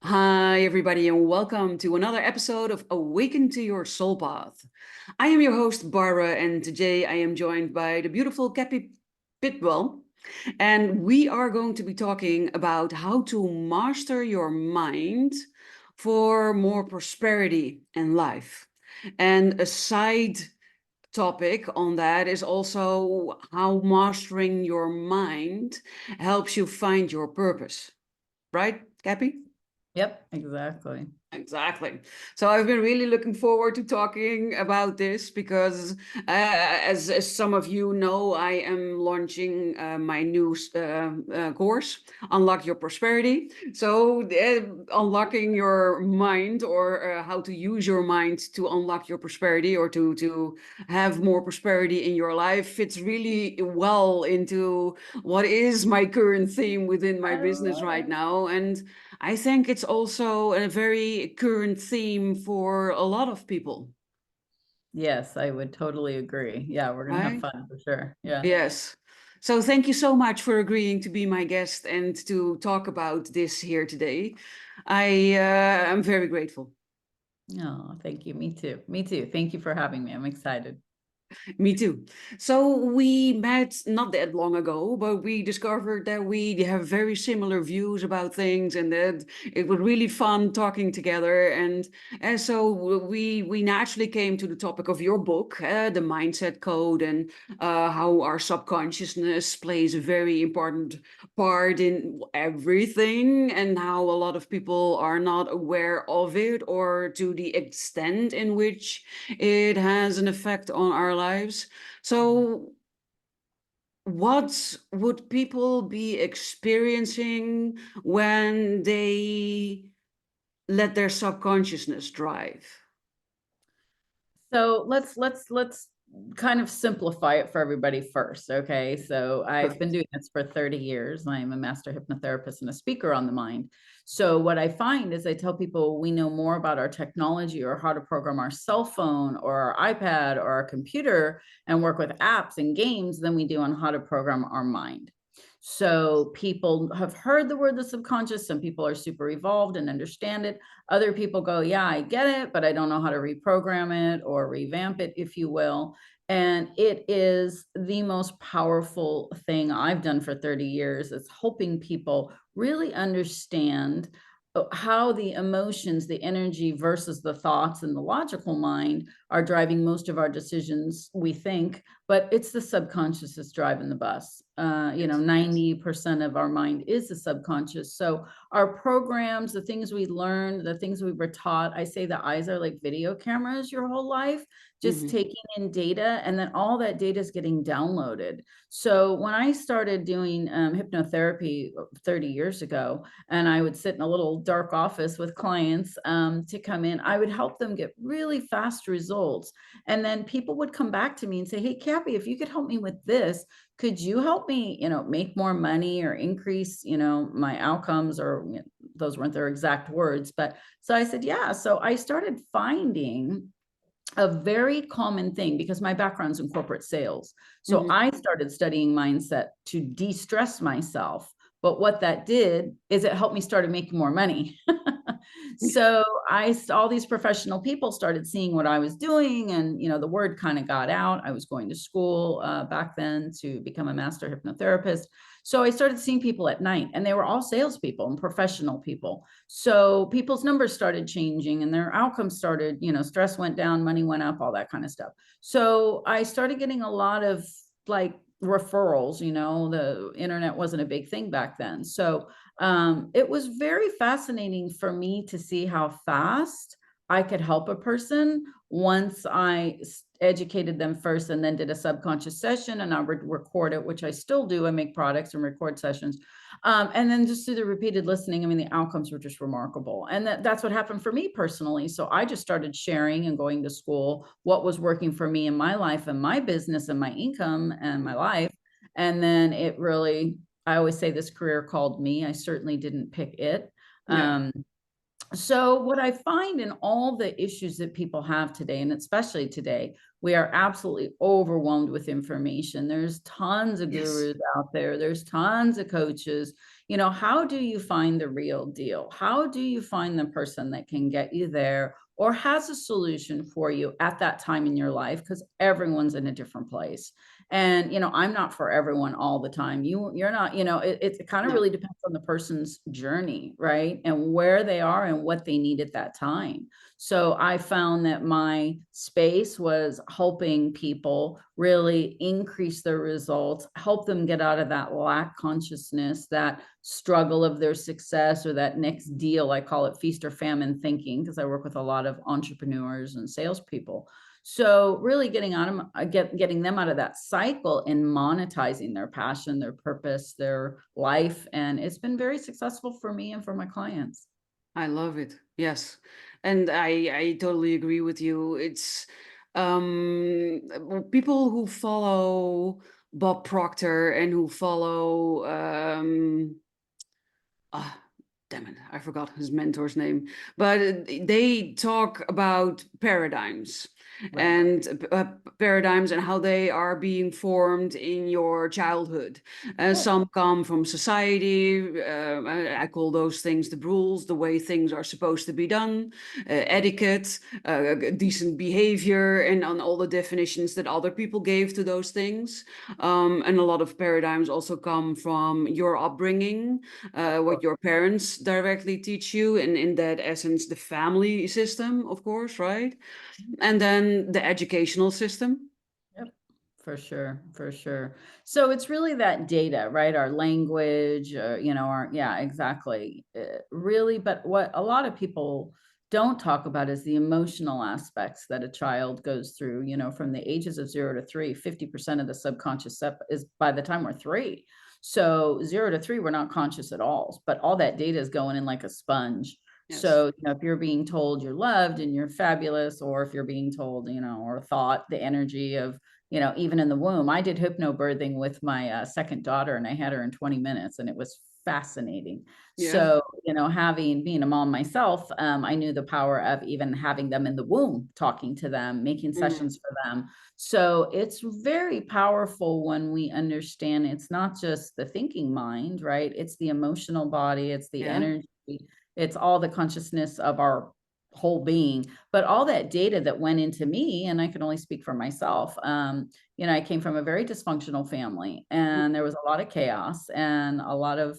Hi, everybody, and welcome to another episode of Awaken to Your Soul Path. I am your host, Barbara, and today I am joined by the beautiful Cappi Pidwell, and we are going to be talking about how to master your mind for more prosperity in life. And a side topic on that is also how mastering your mind helps you find your purpose. Right, Cappy? Yep, exactly. Exactly. So I've been really looking forward to talking about this because, as some of you know, I am launching my new course, Unlock Your Prosperity. So unlocking your mind, or how to use your mind to unlock your prosperity, or to have more prosperity in your life, fits really well into what is my current theme within my I business love right it. now. And I think it's also a very current theme for a lot of people, Yes, I would totally agree. Yeah, we're gonna have right? fun for sure. Yeah. Yes. So thank you so much for agreeing to be my guest and to talk about this here today. I'm very grateful. Oh, thank you. Me too. Me too. Thank you for having me. I'm excited. Me too. So we met not that long ago, but we discovered that we have very similar views about things, and that it was really fun talking together. And so we naturally came to the topic of your book, the Mindset Code, and how our subconsciousness plays a very important part in everything, and how a lot of people are not aware of it, or to the extent in which it has an effect on our lives. So, what would people be experiencing when they let their subconsciousness drive? So let's kind of simplify it for everybody first. Okay. So I've been Perfect. doing this for 30 years. I'm a master hypnotherapist and a speaker on the mind. So what I find is I tell people we know more about our technology or how to program our cell phone or our iPad or our computer and work with apps and games than we do on how to program our mind. So people have heard the word the subconscious. Some people are super evolved and understand it. Other people go, yeah, I get it, but I don't know how to reprogram it or revamp it, if you will. And it is the most powerful thing I've done for 30 years. It's helping people really understand how the emotions, the energy versus the thoughts and the logical mind are driving most of our decisions, we think, but it's the subconscious that's driving the bus. Yes. 90% of our mind is the subconscious. So our programs, the things we learn, the things we were taught, I say the eyes are like video cameras your whole life, just Hmm. taking in data, and then all that data is getting downloaded. So when I started doing hypnotherapy 30 years ago, and I would sit in a little dark office with clients to come in, I would help them get really fast results. And then people would come back to me and say, hey, Cappy, if you could help me with this, could you help me, make more money or increase, my outcomes, or those weren't their exact words. But so I said, yeah. So I started finding a very common thing because my background's in corporate sales. So Hmm. I started studying mindset to de-stress myself. But what that did is it helped me started making more money. So all these professional people started seeing what I was doing, and the word kind of got out. I was going to school back then to become a master hypnotherapist. So I started seeing people at night, and they were all salespeople and professional people. So people's numbers started changing, and their outcomes started, stress went down, money went up, all that kind of stuff. So I started getting a lot of like referrals. The internet wasn't a big thing back then. So it was very fascinating for me to see how fast I could help a person once I educated them first and then did a subconscious session, and I would record it, which I still do. I make products and record sessions. And then just through the repeated listening, I mean, the outcomes were just remarkable. And that's what happened for me personally. So I just started sharing and going to school what was working for me in my life and my business and my income and my life. And then it really, I always say this career called me. I certainly didn't pick it. Yeah. So what I find in all the issues that people have today, and especially today, we are absolutely overwhelmed with information. There's tons of Yes. gurus out there. There's tons of coaches. how do you find the real deal? How do you find the person that can get you there or has a solution for you at that time in your life? Because everyone's in a different place. And, I'm not for everyone all the time. You're not, it kind of No, really depends on the person's journey, right? And where they are and what they need at that time. So I found that my space was helping people really increase their results, help them get out of that lack consciousness, that struggle of their success or that next deal. I call it feast or famine thinking because I work with a lot of entrepreneurs and salespeople. So really getting them out of that cycle and monetizing their passion, their purpose, their life. And it's been very successful for me and for my clients. I love it. Yes. And I totally agree with you. It's people who follow Bob Proctor and who follow ah, damn it, I forgot his mentor's name. But they talk about paradigms Right. and paradigms and how they are being formed in your childhood. Yep. Some come from society. I call those things the rules, the way things are supposed to be done, etiquette, decent behavior, and on all the definitions that other people gave to those things. And a lot of paradigms also come from your upbringing, what your parents directly teach you, and in that essence, the family system, of course, right? And then the educational system. Yep, for sure, for sure. So it's really that data, right? Our language, yeah, exactly. Really, but what a lot of people don't talk about is the emotional aspects that a child goes through, from the ages of 0 to 3, 50% of the subconscious is by the time we're 3. So 0 to 3, we're not conscious at all, but all that data is going in like a sponge. Yes. So, if you're being told you're loved and you're fabulous, or if you're being told, or thought the energy of, even in the womb. I did hypnobirthing with my second daughter and I had her in 20 minutes and it was fascinating. Yeah. So, being a mom myself, I knew the power of even having them in the womb, talking to them, making Mhm. sessions for them. So it's very powerful when we understand it's not just the thinking mind, right? It's the emotional body, it's the Yeah. energy, it's all the consciousness of our whole being, but all that data that went into me, and I can only speak for myself. I came from a very dysfunctional family and there was a lot of chaos and a lot of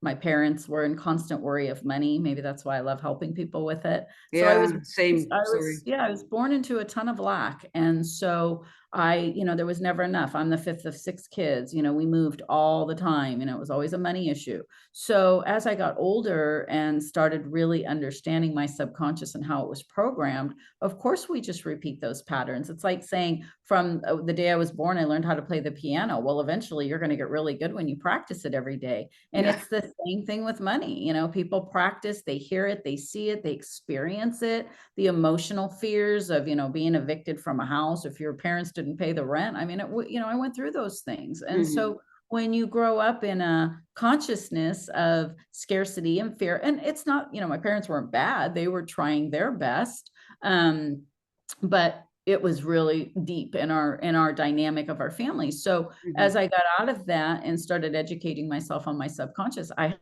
my parents were in constant worry of money. Maybe that's why I love helping people with it. So I was Yeah. Same story. yeah, I was born into a ton of lack. And so there was never enough. I'm the fifth of 6 kids. We moved all the time. It was always a money issue. So as I got older and started really understanding my subconscious and how it was programmed, of course, we just repeat those patterns. It's like saying from the day I was born, I learned how to play the piano. Well, eventually you're going to get really good when you practice it every day. And Yeah. it's the same thing with money. People practice, they hear it, they see it, they experience it, the emotional fears of, being evicted from a house if your parents didn't pay the rent. I mean, I went through those things. And Hmm. so when you grow up in a consciousness of scarcity and fear, and it's not, my parents weren't bad, they were trying their best. Um, but it was really deep in our dynamic of our family. So Hmm. as I got out of that and started educating myself on my subconscious, I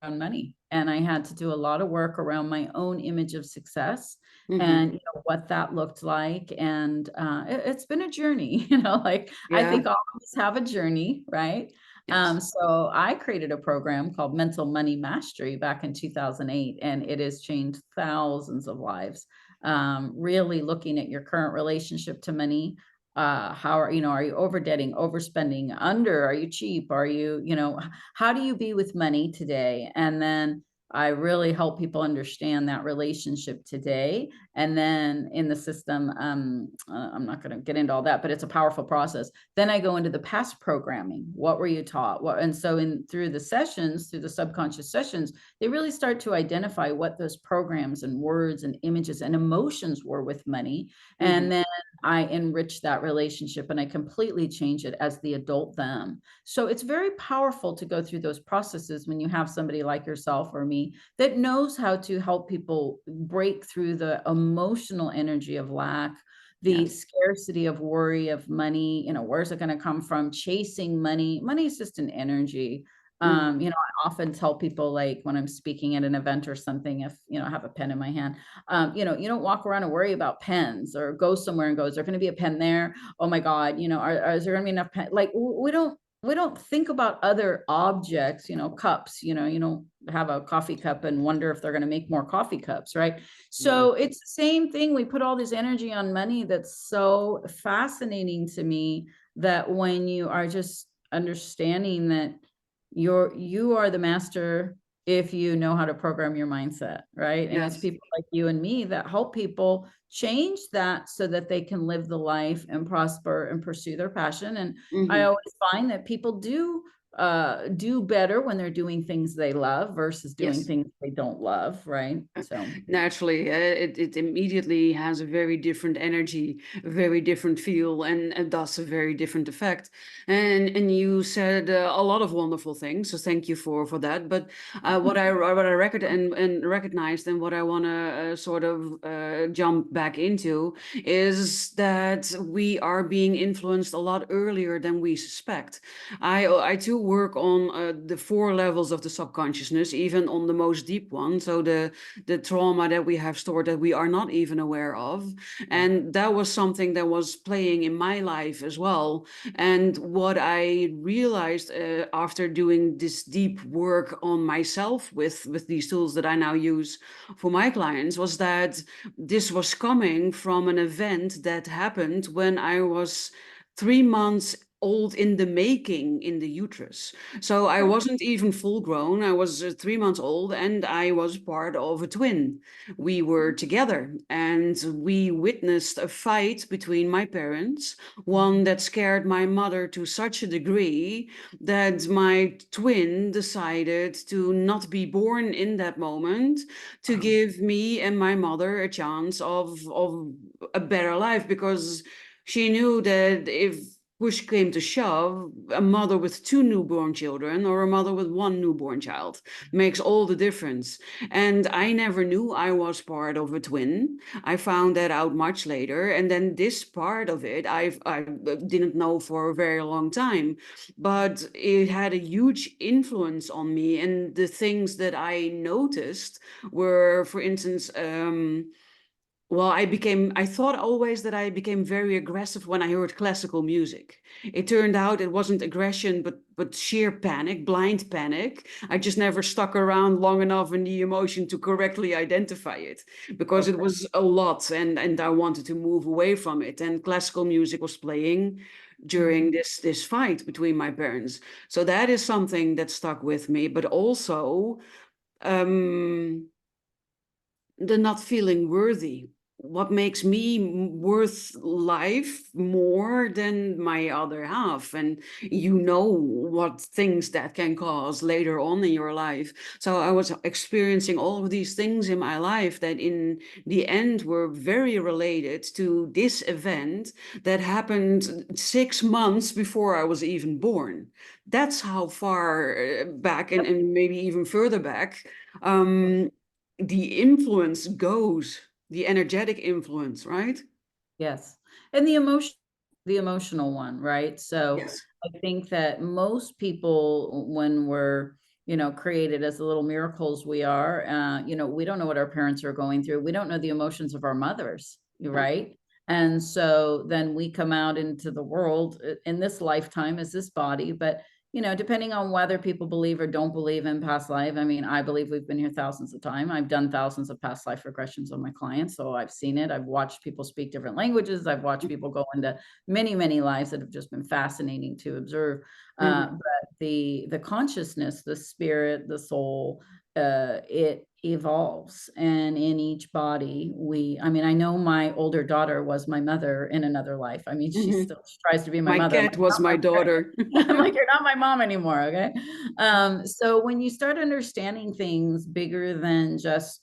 on money and I had to do a lot of work around my own image of success Hmm. and what that looked like. And it's been a journey. Like I Yeah. think all of us have a journey, right? Yes. So I created a program called Mental Money Mastery back in 2008 and it has changed thousands of lives. Really looking at your current relationship to money, how are you over debting, overspending, are you cheap, how do you be with money today? And then I really help people understand that relationship today. And then in the system, I'm not going to get into all that, but it's a powerful process. Then I go into the past programming. What were you taught? And so through the sessions, through the subconscious sessions, they really start to identify what those programs and words and images and emotions were with money. And Hmm. then I enrich that relationship and I completely change it as the adult them. So it's very powerful to go through those processes when you have somebody like yourself or me that knows how to help people break through the emotional energy of lack, the Yes. scarcity of worry of money. Where's it going to come from? Chasing money. Money is just an energy. Mm. I often tell people, like when I'm speaking at an event or something, if, I have a pen in my hand, you don't walk around and worry about pens, or go somewhere and go, is there going to be a pen there? Oh my God, is there going to be enough pen? Like we don't think about other objects, cups, you don't have a coffee cup and wonder if they're going to make more coffee cups, right? Yeah. So it's the same thing. We put all this energy on money. That's so fascinating to me, that when you are just understanding that you are the master, if you know how to program your mindset, right? And it's Yes. people like you and me that help people change that, so that they can live the life and prosper and pursue their passion. And I Hmm. always find that people do better when they're doing things they love versus doing Yes. things they don't love, right? So Naturally, it immediately has a very different energy, a very different feel, and thus a very different effect. And you said a lot of wonderful things, so thank you for that. But what I record and recognized, and what I want to sort of jump back into, is that we are being influenced a lot earlier than we suspect. I too work on the four levels of the subconsciousness, even on the most deep one. So the trauma that we have stored that we are not even aware of. yeah. And that was something that was playing in my life as well. And what I realized after doing this deep work on myself with these tools that I now use for my clients, was that this was coming from an event that happened when I was 3 months old in the making in the uterus. So I Right. wasn't even full grown. I was 3 months old, and I was part of a twin. We were together, and we witnessed a fight between my parents, one that scared my mother to such a degree that my twin decided to not be born in that moment, to Wow. give me and my mother a chance of a better life, because she knew that if push came to shove, a mother with two newborn children or a mother with one newborn child makes all the difference. And I never knew I was part of a twin. I found that out much later. And then this part of it, I didn't know for a very long time, but it had a huge influence on me. And the things that I noticed were, for instance, well, I thought always that I became very aggressive when I heard classical music. It turned out it wasn't aggression, but sheer panic, blind panic. I just never stuck around long enough in the emotion to correctly identify it, because it Okay. was a lot, and I wanted to move away from it. And classical music was playing during Mhm. this fight between my parents. So that is something that stuck with me, but also um the not feeling worthy. What makes me worth life more than my other half? And you know what things that can cause later on in your life. So I was experiencing all of these things in my life that in the end were very related to this event that happened 6 months before I was even born. That's how far back, and maybe even further back, um, the influence goes, the energetic influence, right? Yes. And the emotional one, right? So Yes. I think that most people, when we're, created as the little miracles we are, we don't know what our parents are going through. We don't know the emotions of our mothers, No. right? And so then we come out into the world in this lifetime as this body, but depending on whether people believe or don't believe in past life. I mean, I believe we've been here thousands of times. I've done thousands of past life regressions on my clients, so I've seen it. I've watched people speak different languages. I've watched people go into many, many lives that have just been fascinating to observe. Mhm. But the consciousness, the spirit, the soul, it evolves, and in each body, I mean, I know my older daughter was my mother in another life. I mean, Mhm. she tries to be my My mother. I'm cat was my daughter. I'm like, you're not my mom anymore. Okay. So when you start understanding things bigger than just,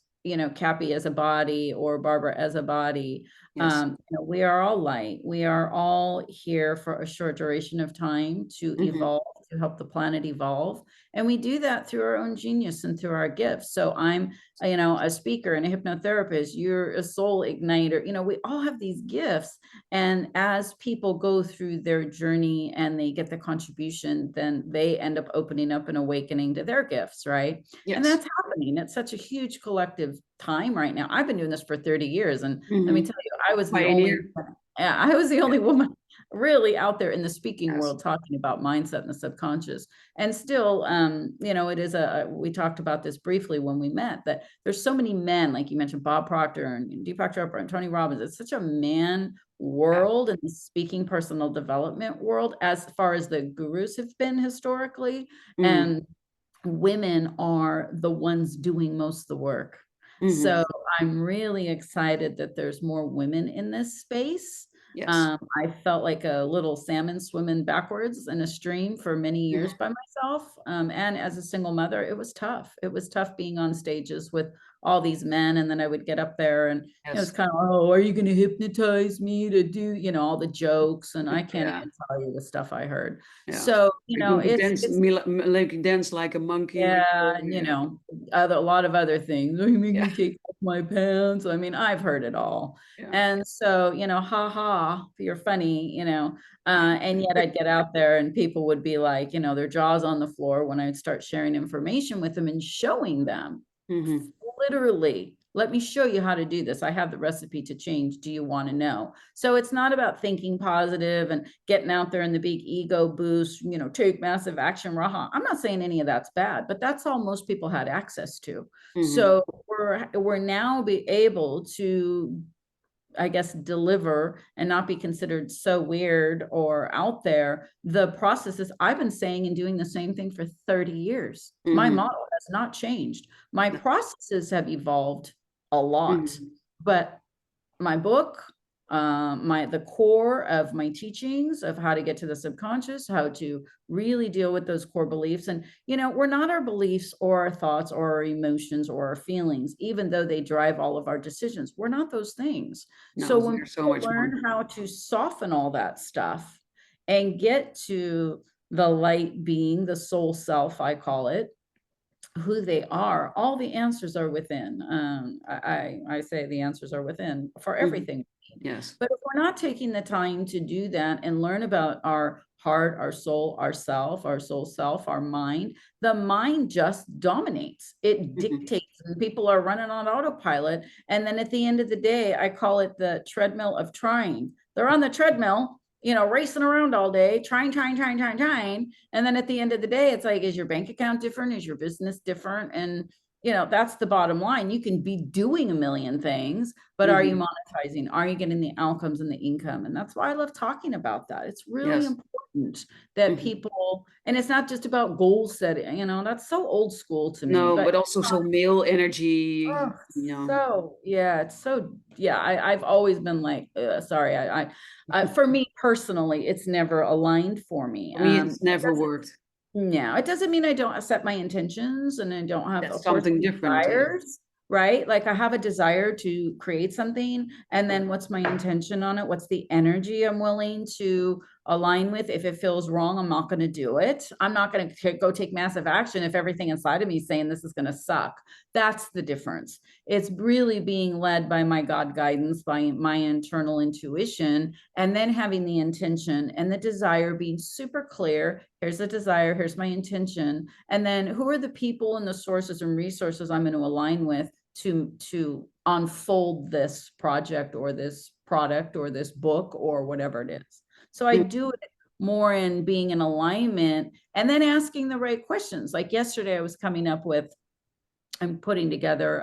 Cappi as a body or Barbara as a body, Yes. we are all light. We are all here for a short duration of time to Hmm. evolve to help the planet evolve. And we do that through our own genius and through our gifts. So I'm, a speaker and a hypnotherapist, you're a soul igniter. We all have these gifts. And as people go through their journey and they get the contribution, then they end up opening up and awakening to their gifts, right? And Yes. that's happening. It's such a huge collective time right now. I've been doing this for 30 years. And let me Hmm. tell you, I was the only Pioneer. yeah, I was the only woman really out there in the speaking Yes. world talking about mindset and the subconscious. And still, it is we talked about this briefly when we met, that there's so many men, like you mentioned, Bob Proctor and Deepak Chopra and Tony Robbins. It's such a man Yeah. world and the speaking personal development world, as far as the gurus have been historically. Hmm. And women are the ones doing most of the work. Hmm. So I'm really excited that there's more women in this space. Yes. I felt like a little salmon swimming backwards in a stream for many years Hmm. by myself. And as a single mother, it was tough. It was tough being on stages with all these men. And then I would get up there and it's Yes. kind of, oh, are you going to hypnotize me to do, all the jokes? And I can't Yeah. even tell you the stuff I heard. Yeah. So, You're going to it's like dance like a monkey. yeah, Yeah. a lot of other things. You make Yeah. me take off my pants. I mean, I've heard it all. Yeah. And so, ha ha, you're funny, and yet I'd get out there and people would be like, their jaws on the floor when I'd start sharing information with them and showing them. Hmm. Literally, let me show you how to do this. I have the recipe to change. Do you want to know? So it's not about thinking positive and getting out there in the big ego boost, take massive action, raha. I'm not saying any of that's bad, but that's all most people had access to. Hmm. So we're now be able to, I guess, deliver and not be considered so weird or out there. The processes, I've been saying and doing the same thing for 30 years. My Hmm. model has not changed. My processes have evolved a lot, Hmm. but my book, the core of my teachings of how to get to the subconscious, how to really deal with those core beliefs. And we're not our beliefs or our thoughts or our emotions or our feelings, even though they drive all of our decisions. We're not those things. So No, when there's so people much more. learn how to soften all that stuff and get to the light being, the soul self, I call it, who they are, all the answers are within. I say the answers are within for Hmm. everything. Yes. But if we're not taking the time to do that and learn about our heart, our soul, our soul self, our mind, the mind just dominates. It Hmm. dictates, and people are running on autopilot. And then at the end of the day, I call it the treadmill of trying. They're on the treadmill, racing around all day, trying. And then at the end of the day, it's like, is your bank account different? Is your business different? And that's the bottom line. You can be doing a million things, but are you Hmm. monetizing? Are you getting the outcomes and the income? And that's why I love talking about that. It's really Yes. important that Hmm. people, and it's not just about goal setting, that's so old school to me, No, but but also so male energy, oh, I've always been like, sorry, for me personally, it's never aligned for me. for me, it's never worked. No, it doesn't mean I don't set my intentions and I don't have, That's of course, something different. desires, right? Like I have a desire to create something, and then what's my intention on it? What's the energy I'm willing to align with? If it feels wrong, I'm not going to do it. I'm not going to go take massive action if everything inside of me is saying this is going to suck. That's the difference. It's really being led by my God guidance, by my internal intuition, and then having the intention and the desire being super clear. Here's the desire, here's my intention. And then who are the people and the sources and resources I'm going to align with to unfold this project or this product or this book or whatever it is. So I Mhm. do it more in being in alignment and then asking the right questions. Like yesterday, I was coming up with, I'm putting together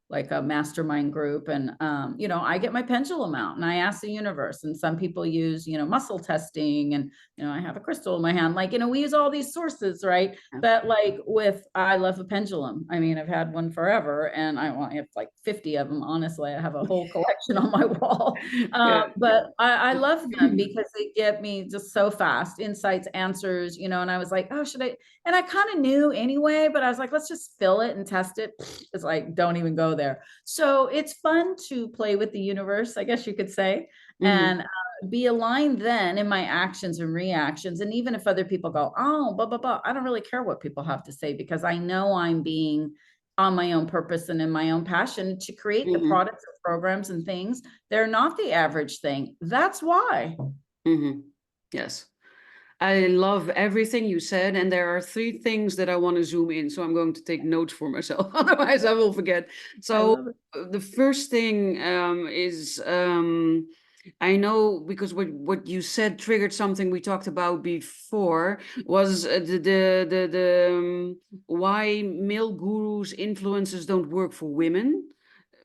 like a mastermind group, and I get my pendulum out and I ask the universe. And some people use muscle testing, and I have a crystal in my hand. Like we use all these sources, right? Yeah. But like I love a pendulum. I mean, I've had one forever, and I have like 50 of them. Honestly, I have a whole collection on my wall. Yeah. But I love them because they get me just so fast insights, answers. And I was like, oh, should I? And I kind of knew anyway, but I was like, let's just fill it and test it. It's like, don't even go there. there. So it's fun to play with the universe, I guess you could say, Mm-hmm. and be aligned then in my actions and reactions. And even if other people go, oh, blah, blah, blah, I don't really care what people have to say, because I know I'm being on my own purpose and in my own passion to create the Mm-hmm. products and programs and things. They're not the average thing. That's why. Mm-hmm. Yes. I love everything you said, and there are three things that I want to zoom in. So I'm going to take notes for myself, otherwise I will forget. I So love it. the first thing is I know because what you said triggered something we talked about before was why male gurus influences don't work for women.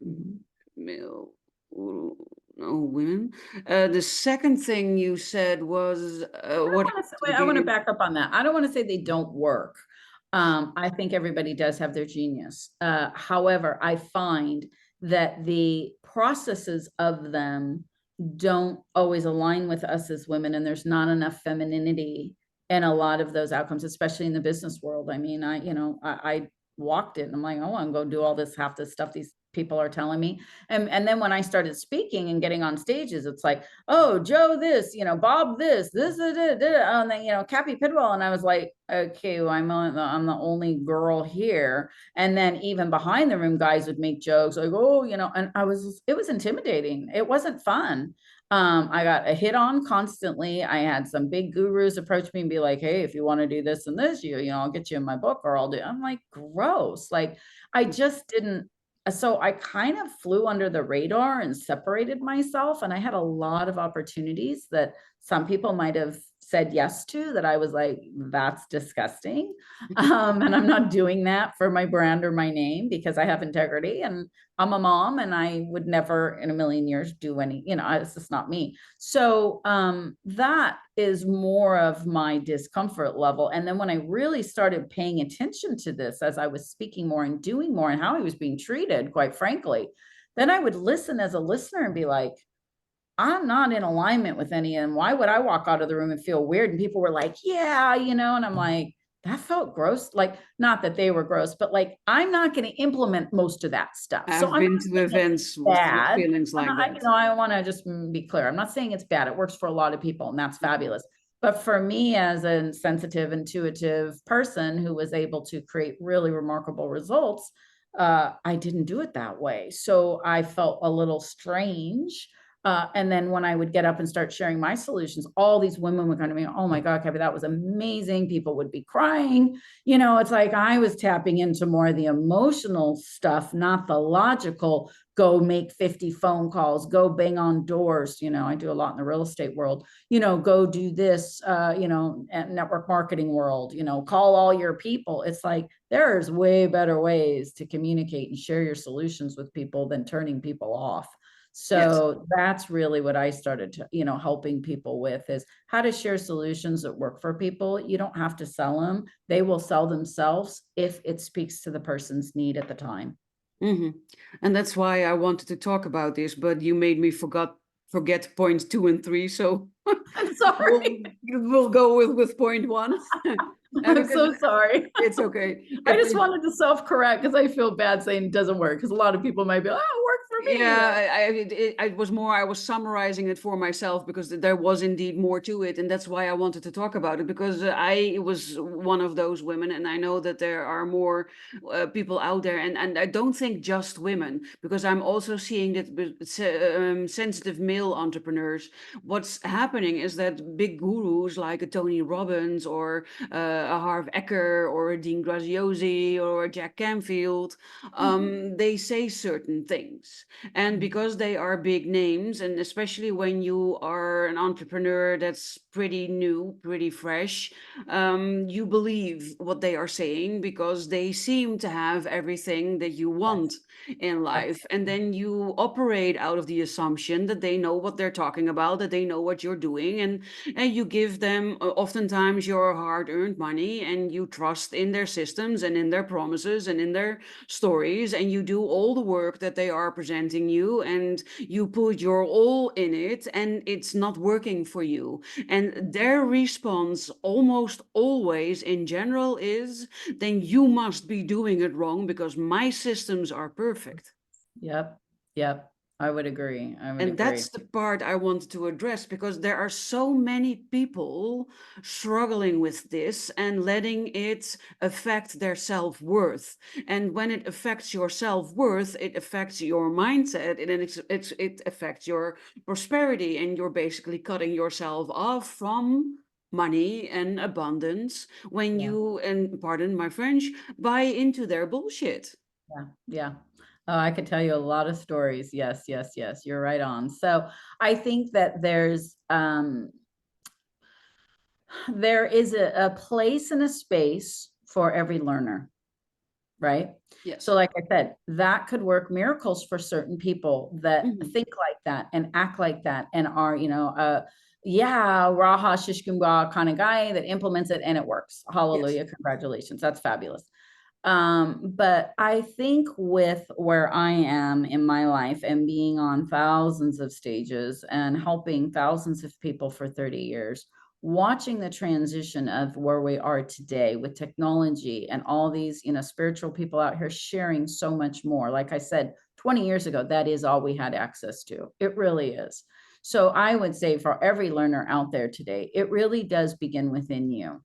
Mhm. Male guru, no women. The second thing you said was what happened to the I want to beginning? back up on that. I don't want to say they don't work. I think everybody does have their genius. However, I find that the processes of them don't always align with us as women, and there's not enough femininity in a lot of those outcomes, especially in the business world. I mean, I walked it and I'm like, I want to go do all this, half this stuff these people are telling me. And then when I started speaking and getting on stages, it's like, oh, Joe, this, Bob, this, and then, Cappi Pidwell. And I was like, okay, well, I'm the only girl here. And then even behind the room, guys would make jokes like, oh, and it was intimidating. It wasn't fun. I got a hit on constantly. I had some big gurus approach me and be like, hey, if you want to do this and this, I'll get you in my book, or I'll do. I'm like, gross. Like, I just didn't. So I kind of flew under the radar and separated myself. And I had a lot of opportunities that some people might have said yes to, that I was like, that's disgusting. And I'm not doing that for my brand or my name, because I have integrity and I'm a mom, and I would never in a million years do any, it's just not me. So that is more of my discomfort level. And then when I really started paying attention to this, as I was speaking more and doing more, and how I was being treated, quite frankly, then I would listen as a listener and be like, I'm not in alignment with any, and why would I walk out of the room and feel weird? And people were like, yeah, and I'm like, that felt gross. Like, not that they were gross, but like, I'm not going to implement most of that stuff. So I've I'm been not to saying it's events with bad. feelings I'm like not, that. I want to just be clear. I'm not saying it's bad. It works for a lot of people, and that's fabulous. But for me, as a sensitive, intuitive person who was able to create really remarkable results, I didn't do it that way. So I felt a little strange. And then when I would get up and start sharing my solutions, all these women would come to me, oh my God, Cappi, that was amazing. People would be crying. It's like I was tapping into more of the emotional stuff, not the logical, go make 50 phone calls, go bang on doors. I do a lot in the real estate world, go do this, network marketing world, call all your people. It's like, there's way better ways to communicate and share your solutions with people than turning people off. Yes. So that's really what I started to, helping people with, is how to share solutions that work for people. You don't have to sell them. They will sell themselves if it speaks to the person's need at the time. Hmm. And that's why I wanted to talk about this, but you made me forget points 2 and 3. So I'm sorry. we'll go with point one. I'm Because so sorry. it's okay. I just wanted to self-correct because I feel bad saying it doesn't work, because a lot of people might be, oh, it worked for me. Yeah, I was more, I was summarizing it for myself because there was indeed more to it. And that's why I wanted to talk about it, because I was one of those women. And I know that there are more people out there. And I don't think just women, because I'm also seeing that with sensitive male entrepreneurs. What's happening is that big gurus like a Tony Robbins or a Harv Eker or a Dean Graziosi or a Jack Canfield, they say certain things. And because they are big names, and especially when you are an entrepreneur that's pretty new, pretty fresh, you believe what they are saying because they seem to have everything that you want in life. And then you operate out of the assumption that they know what they're talking about, that they know what you're doing, and you give them oftentimes your hard-earned money, and you trust in their systems and in their promises and in their stories, and you do all the work that they are presenting you, and you put your all in it, and it's not working for you. And their response almost always in general is, then you must be doing it wrong because my systems are perfect. Yep. Yep. I would agree. I would And agree. that's the part I want to address, because there are so many people struggling with this and letting it affect their self worth. And when it affects your self worth, it affects your mindset, and then it affects your prosperity. And you're basically cutting yourself off from money and abundance when Yeah. you, and pardon my French, buy into their bullshit. Yeah. Yeah. Oh, I could tell you a lot of stories. Yes, yes, yes. You're right on. So I think that there is a place and a space for every learner, right? So, Yes. like I said, that could work miracles for certain people that Mhm. think like that and act like that and are, yeah, raha shishkumga kind of guy that implements it and it works. Yes. Hallelujah. Congratulations. That's fabulous. But I think with where I am in my life and being on thousands of stages and helping thousands of people for 30 years, watching the transition of where we are today with technology and all these, spiritual people out here sharing so much more. Like I said, 20 years ago, that is all we had access to. It really is. So I would say for every learner out there today, it really does begin within you.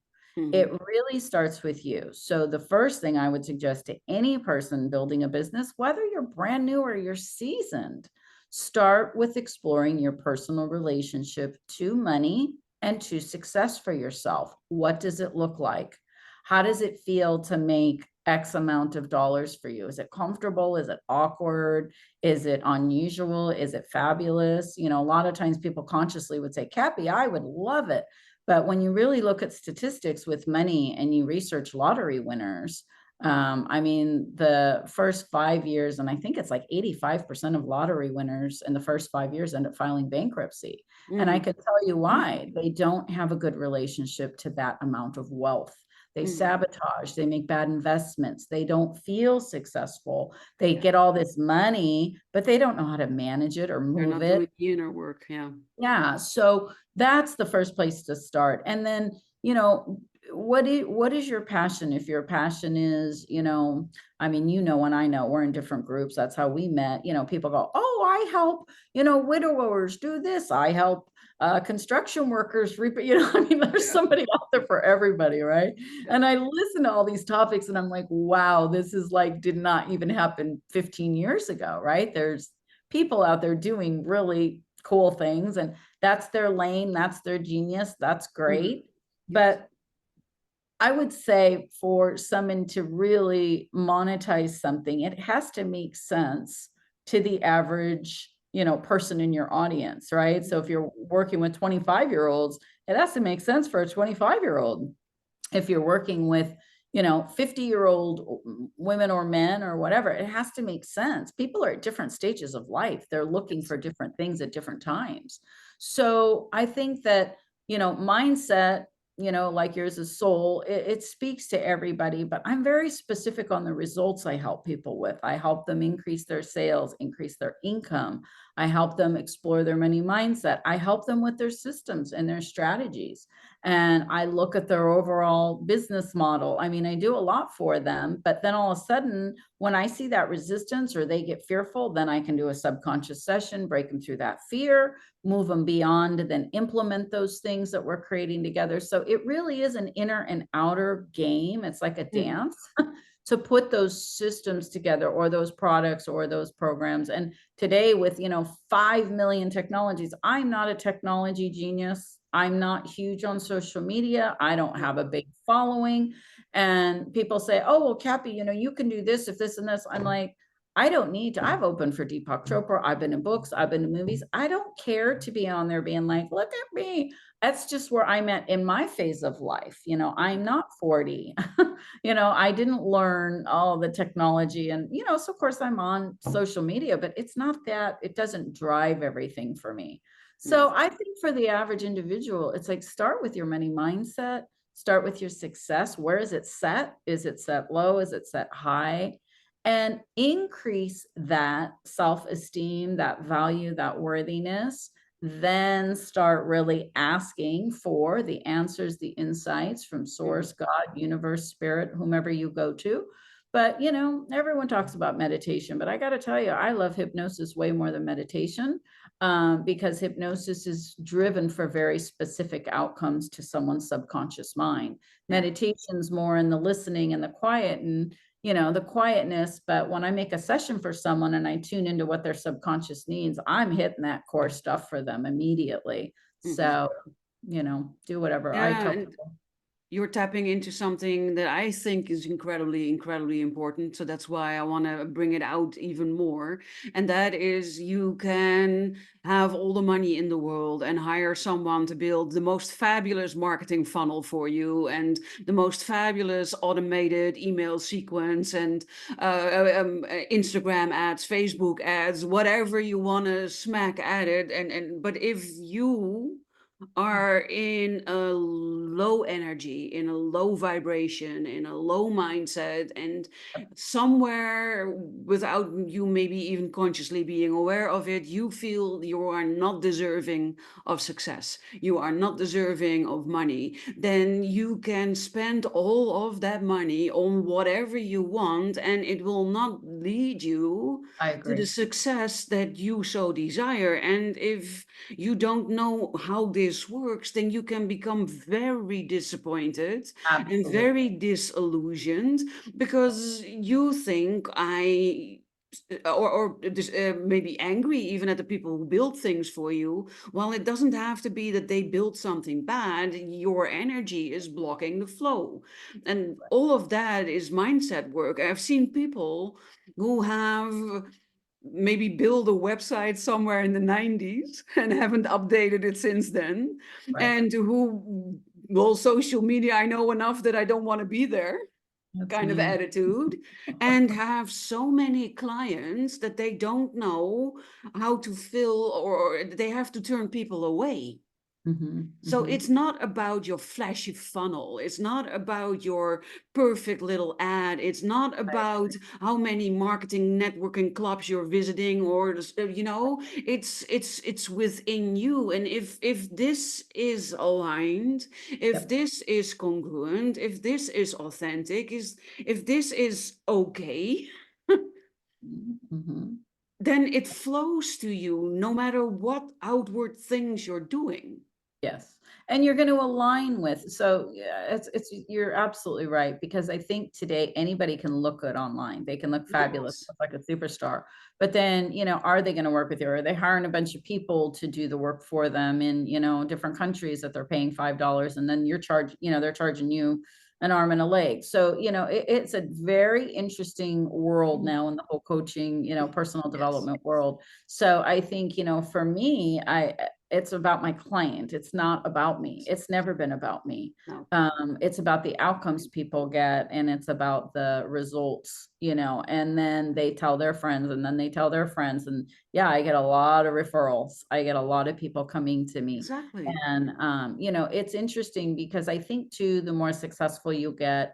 It Mhm. really starts with you. So the first thing I would suggest to any person building a business, whether you're brand new or you're seasoned, start with exploring your personal relationship to money and to success for yourself. What does it look like? How does it feel to make X amount of dollars for you? Is it comfortable? Is it awkward? Is it unusual? Is it fabulous? A lot of times people consciously would say, Cappi, I would love it. But when you really look at statistics with money and you research lottery winners, I mean, the first 5 years, and I think it's like 85% of lottery winners in the first 5 years end up filing bankruptcy. And I Mhm. can tell you why. They don't have a good relationship to that amount of wealth. They Mhm. sabotage, they make bad investments, they don't feel successful. They get all this money, but they don't know how to manage it or They're move not it. doing the inner work, yeah. Yeah, so that's the first place to start. And then, what is your passion? If your passion is, I mean, and I know we're in different groups. That's how we met. People go, "Oh, I help, widowers do this. I help construction workers I mean, there's Yeah, somebody out there for everybody, right? yeah. And I listen to all these topics and I'm like, wow, this is like did not even happen 15 years ago, right? There's people out there doing really cool things and that's their lane, that's their genius, that's Mhm. great. Yes. But I would say for someone to really monetize something, it has to make sense to the average, person in your audience, right? So Mhm. if you're working with 25-year-olds, it has to make sense for a 25-year-old. If you're working with 50-year-old women or men or whatever, it has to make sense. People are at different stages of life, they're looking Yes. for different things at different times. So I think that mindset, like yours is soul, it speaks to everybody, but I'm very specific on the results I help people with. I help them increase their sales, increase their income. I help them explore their money mindset. I help them with their systems and their strategies, and I look at their overall business model. I mean, I do a lot for them, but then all of a sudden, when I see that resistance or they get fearful, then I can do a subconscious session, break them through that fear, move them beyond, then implement those things that we're creating together. So it really is an inner and outer game. It's like a Mhm. dance to put those systems together or those products or those programs. And today with 5 million technologies, I'm not a technology genius. I'm not huge on social media. I don't Yeah. have a big following. And people say, oh, well, Cappi, you can do this if this and this. I'm like, I don't need to. I've opened for Deepak Chopra. I've been in books. I've been in movies. I don't care to be on there being like, look at me. That's just where I'm at in my phase of life. I'm not 40. I didn't learn all the technology and, so of course I'm on social media, but it's not that it doesn't drive everything for me. Yeah. So I think for the average individual, it's like start with your money mindset, start with your success. Where is it set? Is it set low? Is it set high? And increase that self-esteem, that value, that worthiness. Then start really asking for the answers, the insights from Mhm. source, God, universe, spirit, whomever you go to But, everyone talks about meditation, but I got to tell you, I love hypnosis way more than meditation, because hypnosis is driven for very specific outcomes to someone's subconscious mind. Yeah. Meditation's more in the listening and the quiet and, the quietness. But when I make a session for someone and I tune into what their subconscious needs, I'm hitting that core stuff for them immediately. Mhm. So, do whatever I Yeah, tell and people. you're tapping into something that I think is incredibly, incredibly important. So that's why I want to bring it out even more. And that is you can have all the money in the world and hire someone to build the most fabulous marketing funnel for you and the most fabulous automated email sequence and Instagram ads, Facebook ads, whatever you want to smack at it. But if you are in a low energy, in a low vibration, in a low mindset, and somewhere without you maybe even consciously being aware of it, you feel you are not deserving of success, you are not deserving of money, then you can spend all of that money on whatever you want, and it will not lead you I to the agree. success that you so desire. And if you don't know how this works, then you can become very disappointed and Absolutely. very disillusioned because you think maybe angry even at the people who build things for you. Well, it doesn't have to be that they built something bad. Your energy is blocking the flow. And all of that is mindset work. I've seen people who have maybe build a website somewhere in the 90s and haven't updated it since then, Right. and who, well, social media, I know enough that I don't want to be there That's kind of me. attitude, and have so many clients that they don't know how to fill, or they have to turn people away. Mhm, So mhm. it's not about your flashy funnel. It's not about your perfect little ad. It's not I about how many marketing networking clubs you're visiting, or it's within you. And if this is aligned, if Yep. this is congruent, if this is authentic, is if this is okay, Mhm, mhm. then it flows to you no matter what outward things you're doing. Yes, and you're gonna align with yeah, it's you're absolutely right, because I think today anybody can look good online. They can look fabulous, Yes, look like a superstar, but then, are they gonna work with you? Are they hiring a bunch of people to do the work for them in, different countries that they're paying $5 and then they're charging you an arm and a leg. So, it's a very interesting world now in the whole coaching, personal yes. development world. So I think, for me, it's about my client. It's not about me. It's never been about me. No, It's about the outcomes people get, and it's about the results, and then they tell their friends and then they tell their friends. And yeah, I get a lot of referrals. I get a lot of people coming to me. exactly. And, it's interesting because I think too, the more successful you get,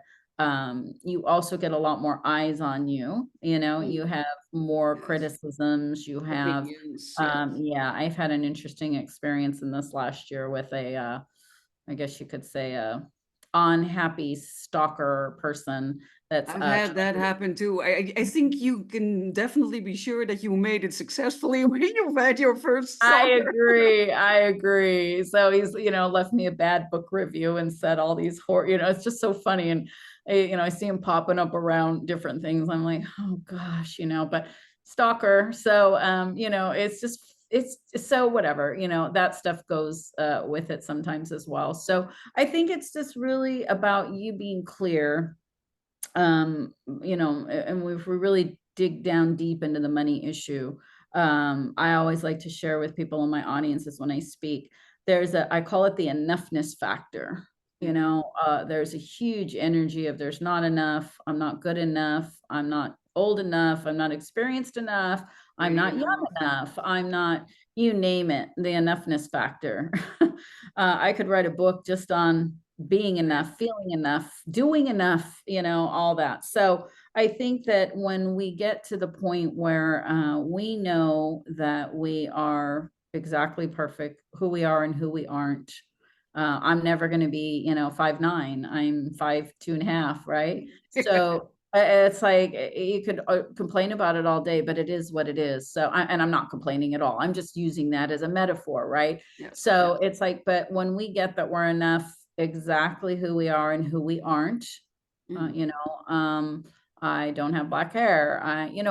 you also get a lot more eyes on you. You Mm, have more yes. criticisms. You have, Opinions, yes. yeah, I've had an interesting experience in this last year with I guess you could say unhappy stalker person that's I've had trying that to. happen too. I think you can definitely be sure that you made it successfully when you've had your first I stalker. agree. I agree. So he's, left me a bad book review and said all these it's just so funny. And I see him popping up around different things. I'm like, oh gosh, but stalker. So, it's so whatever, that stuff goes with it sometimes as well. So I think it's just really about you being clear, and if we really dig down deep into the money issue, I always like to share with people in my audiences when I speak. I call it the enoughness factor. Mhm. There's a huge energy of there's not enough, I'm not good enough, I'm not old enough, I'm not experienced enough, I'm Great not young enough. enough, I'm not, you name it, the enoughness factor. I could write a book just on being Yeah, enough, feeling enough, doing enough, all that. So I think that when we get to the point where we know that we are exactly perfect, who we are and who we aren't. I'm never going to be, 5'9". I'm 5'2.5", right? yeah. So It's like you could complain about it all day, but it is what it is. So, and I'm not complaining at all. I'm just using that as a metaphor, right? Yes. So Yes. it's like, but when we get that we're enough exactly who we are and who we aren't, Mhm. you know, I don't have black hair,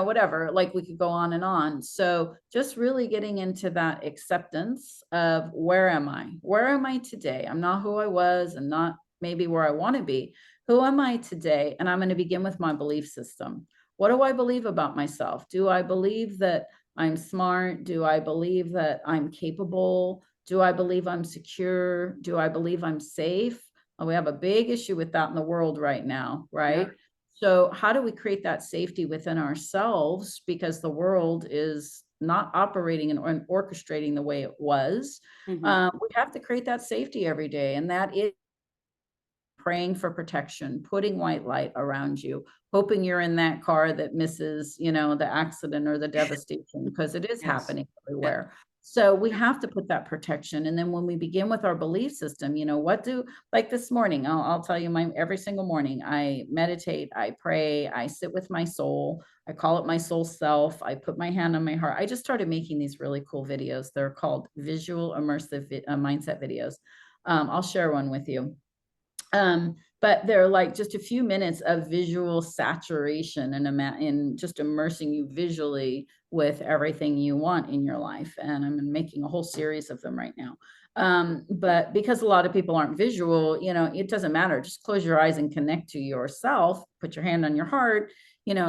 whatever, like we could go on and on. So just really getting into that acceptance of where am I? Where am I today? I'm not who I was and not maybe where I want to be. Who am I today? And I'm going to begin with my belief system. What do I believe about myself? Do I believe that I'm smart? Do I believe that I'm capable? Do I believe I'm secure? Do I believe I'm safe? We have a big issue with that in the world right now, Yeah. right? So how do we create that safety within ourselves? Because the world is not operating and orchestrating the way it was. Mhm. We have to create that safety every day. And that is praying for protection, putting white light around you, hoping you're in that car that misses, the accident or the devastation, because it is Yes. happening Yeah. everywhere. So we have to put that protection. And then when we begin with our belief system, like this morning, I'll tell you every single morning, I meditate, I pray, I sit with my soul. I call it my soul self. I put my hand on my heart. I just started making these really cool videos. They're called visual immersive mindset videos. I'll share one with you. But they're like just a few minutes of visual saturation and in just immersing you visually with everything you want in your life. And I'm making a whole series of them right now. But because a lot of people aren't visual, it doesn't matter. Just close your eyes and connect to yourself, put your hand on your heart,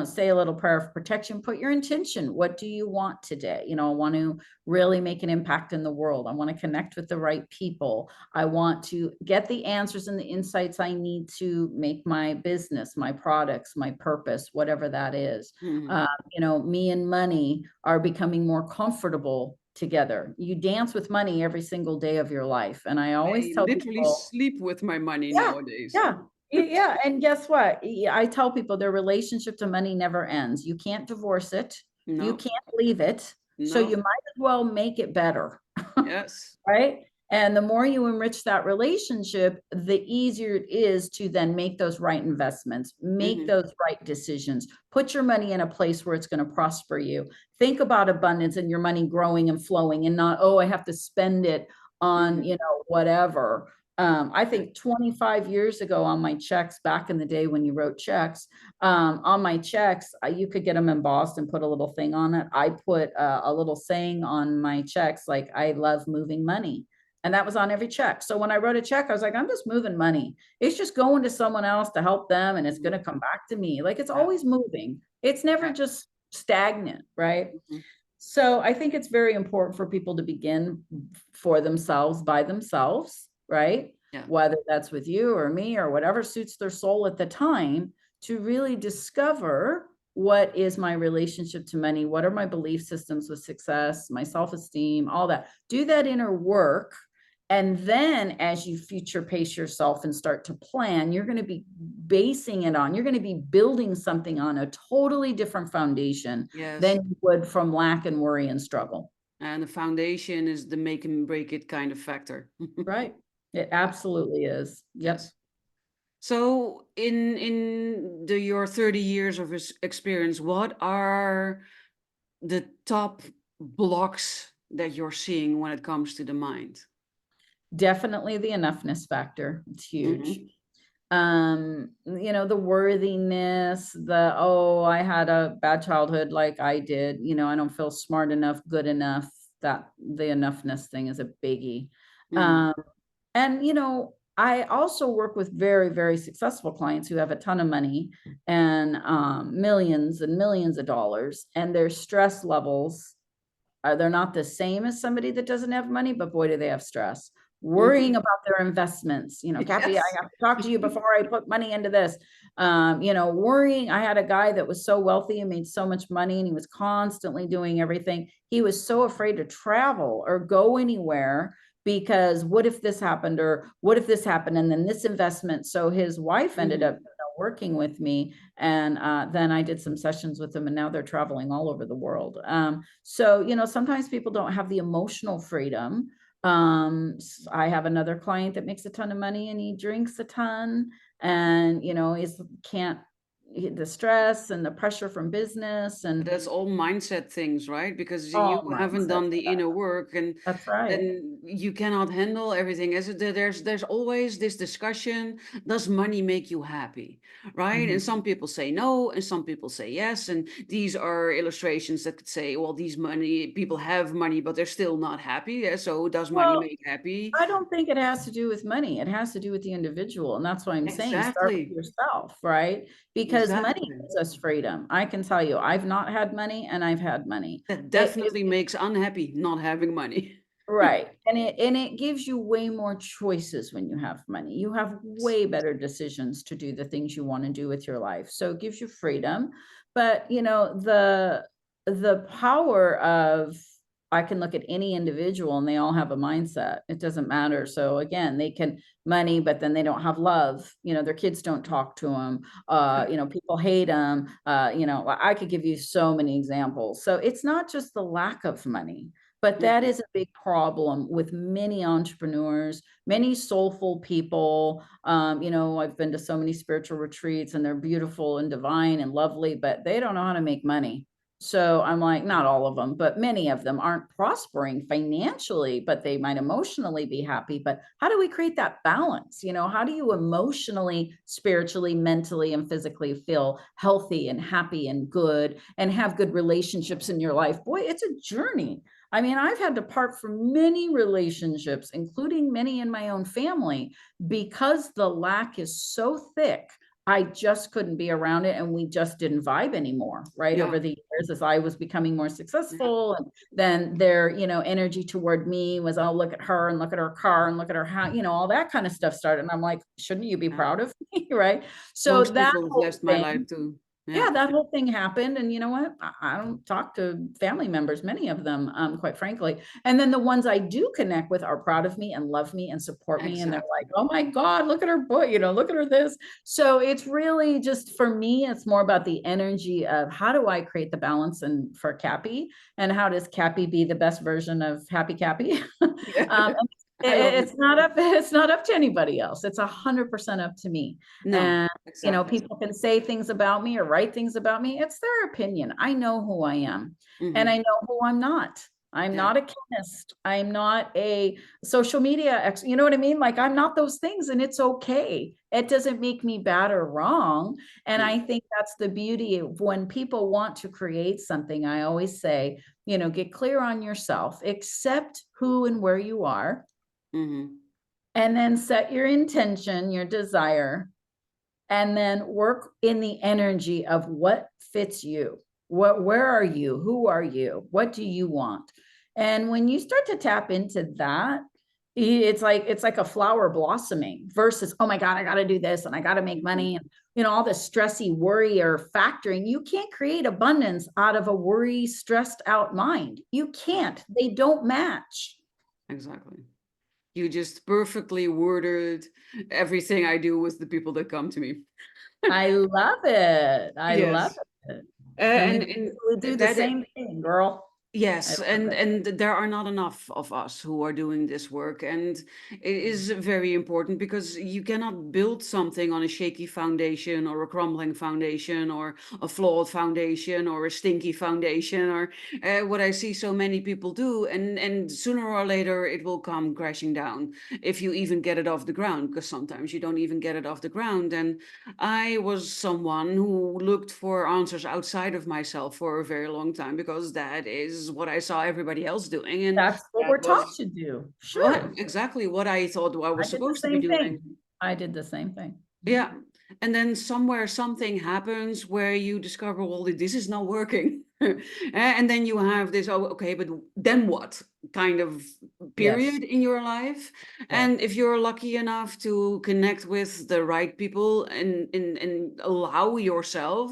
say a little prayer of protection, put your intention. What do you want today? I want to really make an impact in the world. I want to connect with the right people. I want to get the answers and the insights I need to make my business, my products, my purpose, whatever that is. Mhm. Me and money are becoming more comfortable together. You dance with money every single day of your life. And I always I tell literally people, sleep with my money yeah, nowadays. yeah, yeah. And guess what? I tell people their relationship to money never ends. You can't divorce it. You No. can't leave it. So you No. might as well make it better. Yes. Right? And the more you enrich that relationship, the easier it is to then make those right investments, make Mhm. those right decisions, put your money in a place where it's going to prosper you. Think about abundance and your money growing and flowing and not, oh, I have to spend it on, Mhm. whatever. I Yeah. think 25 years ago on my checks, back in the day when you wrote checks, on my checks, you could get them embossed and put a little thing on it. I put a little saying on my checks, like, I love moving money. And that was on every check. So when I wrote a check, I was like, I'm just moving money. It's just going to someone else to help them and it's going Mhm. to come back to me. Like it's Yeah. always moving. It's never Yeah. just stagnant, right? Mhm. So I think it's very important for people to begin for themselves by themselves, right? Yeah. Whether that's with you or me or whatever suits their soul at the time, to really discover what is my relationship to money, what are my belief systems with success, my self-esteem, all that. Do that inner work. And then as you future pace yourself and start to plan, you're going to be you're going to be building something on a totally different foundation than Yes. you would from lack and worry and struggle. And the foundation is the make and break it kind of factor. Right. It Yeah. absolutely is. Yep. Yes. So in your 30 years of experience, what are the top blocks that you're seeing when it comes to the mind? Definitely the enoughness factor. It's huge. Mhm. The worthiness, oh, I had a bad childhood like I did, I don't feel smart enough, good enough. That the enoughness thing is a biggie. Mhm. Um, and I also work with very, very successful clients who have a ton of money and millions and millions of dollars, and their stress levels they're not the same as somebody that doesn't have money, but boy, do they have stress. Worrying Mhm. about their investments. Cappi, I Yes. have to talk to you before I put money into this. Worrying. I had a guy that was so wealthy and made so much money, and he was constantly doing everything. He was so afraid to travel or go anywhere because what if this happened or what if this happened and then this investment. So his wife ended up Mhm. working with me, and then I did some sessions with them, and now they're traveling all over the world. So sometimes people don't have the emotional freedom. I have another client that makes a ton of money and he drinks a ton and is can't the stress and the pressure from business and That's all mindset things, right? Because you all haven't mindset. done the inner work, and That's right. then you cannot handle everything. There's always this discussion, does money make you happy? Right? Mhm. And some people say no, and some people say yes. And these are illustrations that could say, well, these money people have money, but they're still not happy. Yeah, so does money Well, make happy? I don't think it has to do with money. It has to do with the individual. And that's why I'm saying start with Exactly. yourself, right? Because money Exactly. gives us freedom. I can tell you, I've not had money and I've had money. That It gives definitely makes unhappy not having money. right. And it gives you way more choices when you have money. You have way better decisions to do the things you want to do with your life. So it gives you freedom. But the power of I can look at any individual and they all have a mindset. It doesn't matter. So again, they can money, but then they don't have love. Their kids don't talk to them. People hate them. I could give you so many examples. So it's not just the lack of money, but that Mhm. is a big problem with many entrepreneurs, many soulful people. I've been to so many spiritual retreats and they're beautiful and divine and lovely, but they don't know how to make money. So I'm like, not all of them, but many of them aren't prospering financially, but they might emotionally be happy. But how do we create that balance? How do you emotionally, spiritually, mentally, and physically feel healthy and happy and good and have good relationships in your life? Boy, it's a journey. I mean, I've had to part from many relationships, including many in my own family, because the lack is so thick. I just couldn't be around it and we just didn't vibe anymore, right? Yeah. Over the years, as I was becoming more Yeah. successful, and then their, energy toward me was, oh, look at her and look at her car and look at her house, all that kind of stuff started. And I'm like, shouldn't you be Yeah. proud of me? Right. So Most that people have whole left my thing, life too. Yeah. yeah, that whole thing happened. And you know what? I don't talk to family members, many of them, quite frankly. And then the ones I do connect with are proud of me and love me and support me. And they're like, Exactly. oh my God, look at her boy, look at her this. So it's really just for me, it's more about the energy of how do I create the balance and for Cappi, and how does Cappi be the best version of Happy Cappi? Yeah. And I love it. it's not up to anybody else. It's 100% up to me. No, And exactly. people can say things about me or write things about me. It's their opinion. I know who I am and I Hmm. know who I'm not. I'm Yeah. not a chemist. I'm not a social media you know what I mean? Like I'm not those things and it's okay. It doesn't make me bad or wrong. And Yeah. I think that's the beauty of when people want to create something. I always say, get clear on yourself, accept who and where you are, Hmm. and then set your intention, your desire, and then work in the energy of what fits you. Where are you? Who are you? What do you want? And when you start to tap into that, it's like a flower blossoming versus, oh my God, I got to do this and I got to make Hmm. money and all this stressy worry or factoring. You can't create abundance out of a worry, stressed out mind. You can't. They don't match. Exactly. You just perfectly worded everything I do with the people that come to me. I love it. I love Yes. it. And you And basically do the that same thing, girl. I yes, love it. and there are not enough of us who are doing this work, and it is very important because you cannot build something on a shaky foundation or a crumbling foundation or a flawed foundation or a stinky foundation or what I see so many people do, and sooner or later it will come crashing down if you even get it off the ground, because sometimes you don't even get it off the ground. And I was someone who looked for answers outside of myself for a very long time because that is what I saw everybody else doing. And That's what that we're taught was to do. what Sure. exactly what I thought I I was did the supposed to be same doing. thing. I did the same thing. Yeah. And then somewhere something happens where you discover, well, this is not working. And then you have this, oh, okay, but then what kind of Yes. period in your life? Yes. And if you're lucky enough to connect with the right people and allow yourself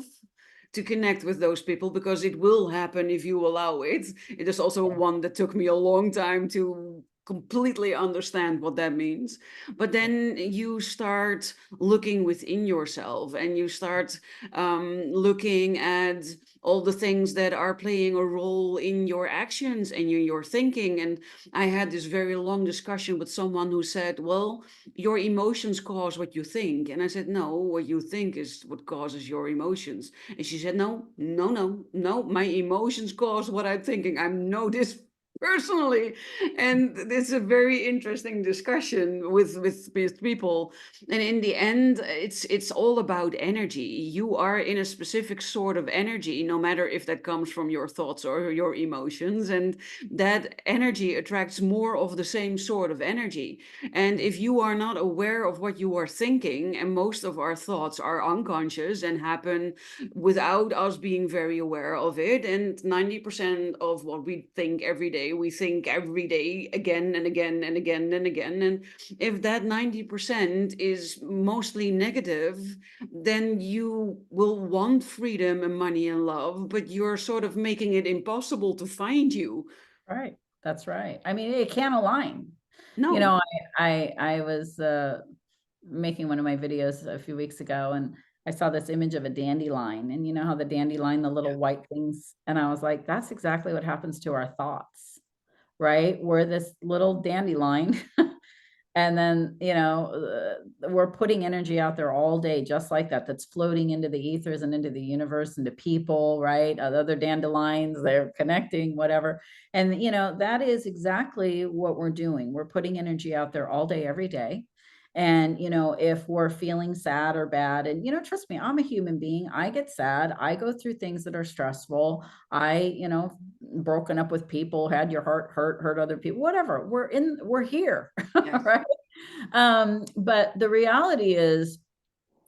to connect with those people, because it will happen if you allow it. It is also Yes. one that took me a long time to completely understand what that means. But then you start looking within yourself, and you start looking at all the things that are playing a role in your actions and in your thinking. And I had this very long discussion with someone who said, well, your emotions cause what you think. And I said, no, what you think is what causes your emotions. And she said, no, no, no, no, my emotions cause what I'm thinking. I know this personally. And it's a very interesting discussion with people. And in the end, it's all about energy. You are in a specific sort of energy, no matter if that comes from your thoughts or your emotions. And that energy attracts more of the same sort of energy. And if you are not aware of what you are thinking, and most of our thoughts are unconscious and happen without us being very aware of it, and 90% of what we think every day, we think every day again and again and again and again. And if that 90% is mostly negative, then you will want freedom and money and love, but you're sort of making it impossible to find you. Right. That's right. I mean, it can't align. You No. know, I was making one of my videos a few weeks ago, and I saw this image of a dandelion, and you know how the dandelion, the little white things, and I was like, that's exactly what happens to our thoughts, right? We're this little dandelion. And then, you know, we're putting energy out there all day, just like that, that's floating into the ethers and into the universe, into people, right? Other dandelions, they're connecting, whatever. And, you know, that is exactly what we're doing. We're putting energy out there all day, every day. And, you know, if we're feeling sad or bad, and, you know, trust me, I'm a human being. I get sad. I go through things that are stressful. You know, broken up with people, had your heart hurt other people, whatever. We're here, Yes. right? But the reality is,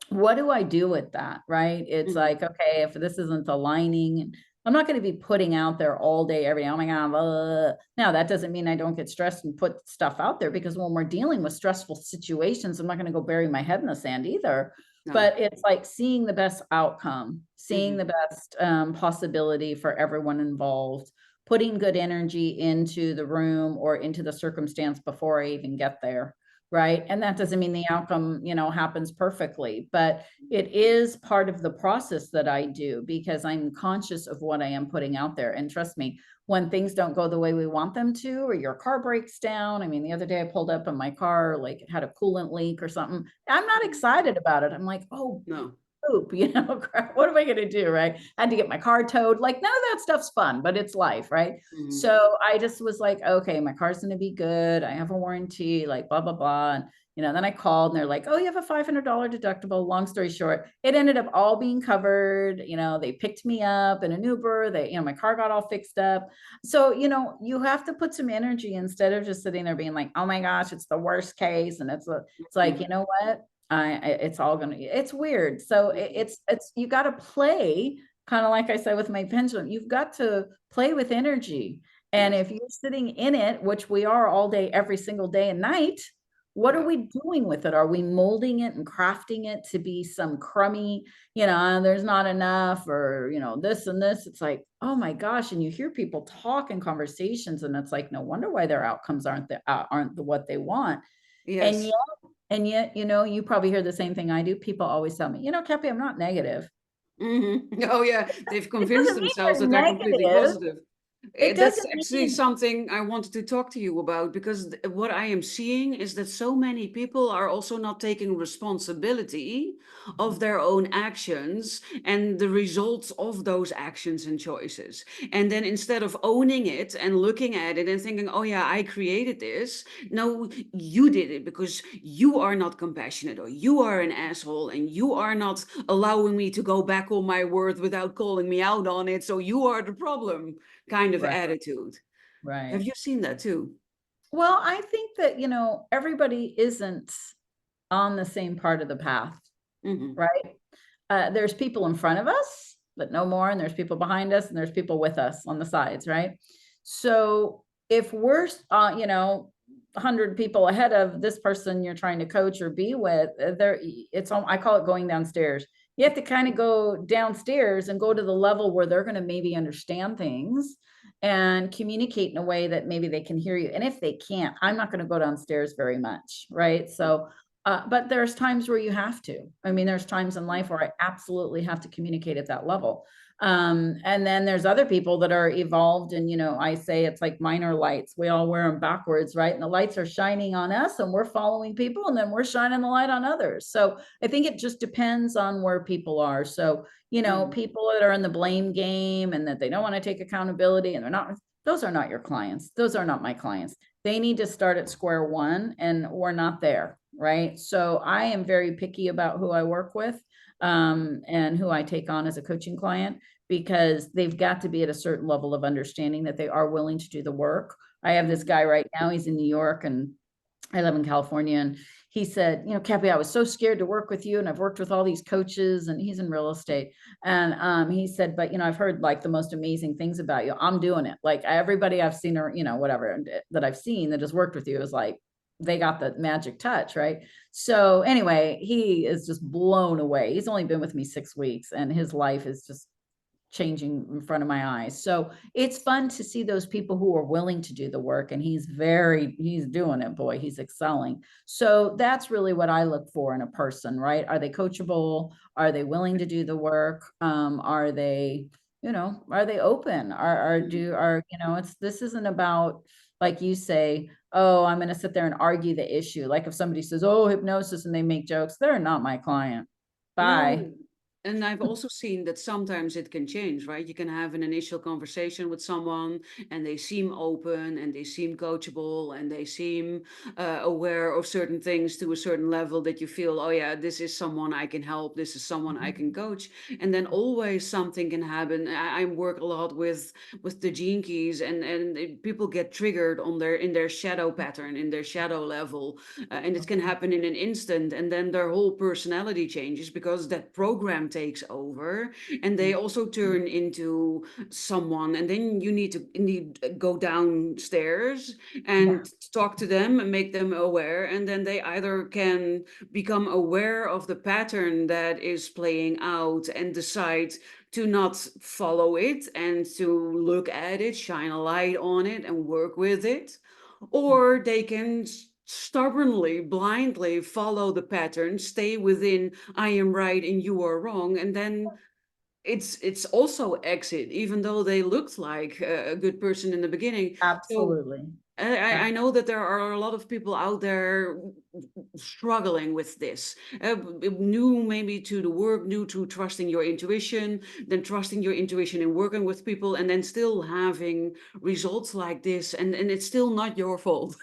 what do I do with that? Right? It's Mhm. like, okay, if this isn't aligning, I'm not going to be putting out there all day, every day. Oh my God. Now, that doesn't mean I don't get stressed and put stuff out there, because when we're dealing with stressful situations, I'm not going to go bury my head in the sand either. No. But it's like seeing the best outcome, seeing Mhm. the best possibility for everyone involved, putting good energy into the room or into the circumstance before I even get there. Right. And that doesn't mean the outcome, you know, happens perfectly, but it is part of the process that I do, because I'm conscious of what I am putting out there. And trust me, when things don't go the way we want them to, or your car breaks down. I mean, the other day I pulled up and my car, like, it had a coolant leak or something. I'm not excited about it. I'm like, oh, No. poop, you know, crap, what am I going to do? Right. I had to get my car towed. Like, none of that stuff's fun, but it's life. Right. Mhm. So I just was like, okay, my car's going to be good. I have a warranty, like, blah, blah, blah. And, you know, then I called and they're like, oh, you have a $500 deductible. Long story short, it ended up all being covered. You know, they picked me up in an Uber. My car got all fixed up. So, you know, you have to put some energy, instead of just sitting there being like, oh my gosh, it's the worst case. And it's like, Mhm. you know what? It's all gonna, it's weird. So Mhm. it's you got to play, kind of like I said with my pendulum. You've got to play with energy, and Yes. if you're sitting in it, which we are all day, every single day and night, what are Yeah. we doing with it? Are we molding it and crafting it to be some crummy, you know, there's not enough, or, you know, this and this? It's like, oh my gosh. And you hear people talk in conversations, and it's like, no wonder why their outcomes aren't the what they want. And Yes. you know, you probably hear the same thing I do. People always tell me, you know, Cappi, I'm not negative. Mhm. Oh, yeah. They've It convinced doesn't mean themselves you're that they're completely negative. positive. It That's doesn't actually mean, something I wanted to talk to you about, because what I am seeing is that so many people are also not taking responsibility of their own actions and the results of those actions and choices. And then instead of owning it and looking at it and thinking, oh, yeah, I created this. No, you did it because you are not compassionate, or you are an asshole, and you are not allowing me to go back on my word without calling me out on it. So you are the problem kind of right, attitude. Have right. you seen that too? Well, I think that, you know, everybody isn't on the same part of the path, Hmm. right? There's people in front of us that know more, and there's people behind us, and there's people with us on the sides, right? So if we're, you know, 100 people ahead of this person you're trying to coach or be with, I call it going downstairs. you have to kind of go downstairs and go to the level where they're going to maybe understand things and communicate in a way that maybe they can hear you. And if they can't, I'm not going to go downstairs very much, right? So but there's times where you have to. I mean, there's times in life where I absolutely have to communicate at that level. And then there's other people that are evolved, and I say it's like minor lights. We all wear them backwards, right? And the lights are shining on us, and we're following people, and then we're shining the light on others. So I think it just depends on where people are. So people that are in the blame game and that they don't want to take accountability, and those are not your clients. Those are not my clients. They need to start at square one, and we're not there, right? So I am very picky about who I work with, and who I take on as a coaching client, because they've got to be at a certain level of understanding that they are willing to do the work. I have this guy right now, he's in New York and I live in California, and he said, Cappi, I was so scared to work with you, and I've worked with all these coaches, and he's in real estate. And he said, but I've heard like the most amazing things about you. I'm doing it. Like everybody I've seen, or whatever that I've seen that has worked with you is like, they got the magic touch, right? So anyway, he is just blown away. He's only been with me 6 weeks, and his life is just changing in front of my eyes. So it's fun to see those people who are willing to do the work, and he's doing it, boy, he's excelling. So that's really what I look for in a person, right? Are they coachable? Are they willing to do the work? Are they, are they open? This isn't about, like you say, oh, I'm going to sit there and argue the issue. Like if somebody says, oh, hypnosis, and they make jokes, they're not my client. Bye. No. And I've also seen that sometimes it can change, right? You can have an initial conversation with someone and they seem open and they seem coachable and they seem aware of certain things to a certain level that you feel, oh yeah, this is someone I can help, this is someone I can coach. And then always something can happen. I work a lot with the gene keys, and people get triggered on in their shadow pattern, in their shadow level, and it can happen in an instant, and then their whole personality changes because that program takes over, and they also turn into someone, and then you need go downstairs Yeah, and talk to them and make them aware, and then they either can become aware of the pattern that is playing out and decide to not follow it and to look at it, shine a light on it and work with it, or they can stubbornly, blindly follow the pattern, stay within I am right and you are wrong, and then it's also exit, even though they looked like a good person in the beginning. So absolutely. I know that there are a lot of people out there struggling with this, new maybe to the work, new to trusting your intuition, then trusting your intuition in working with people, and then still having results like this, and it's still not your fault.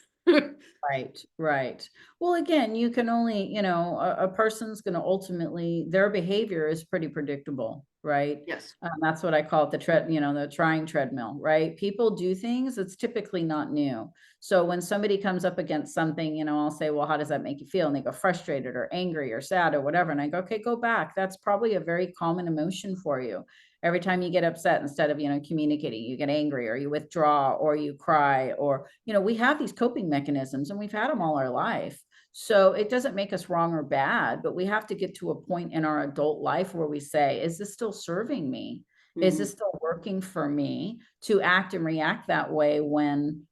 Right, right. Well, again, you can only, a person's going to ultimately, their behavior is pretty predictable, right? Yes. That's what I call it, the trying treadmill, right? People do things, it's typically not new. So when somebody comes up against something, I'll say, well, how does that make you feel? And they go frustrated or angry or sad or whatever. And I go, okay, go back. That's probably a very common emotion for you. Every time you get upset, instead of communicating, you get angry, or you withdraw, or you cry, or we have these coping mechanisms, and we've had them all our life. So it doesn't make us wrong or bad, but we have to get to a point in our adult life where we say, is this still serving me? Is this Mhm. still working for me to act and react that way when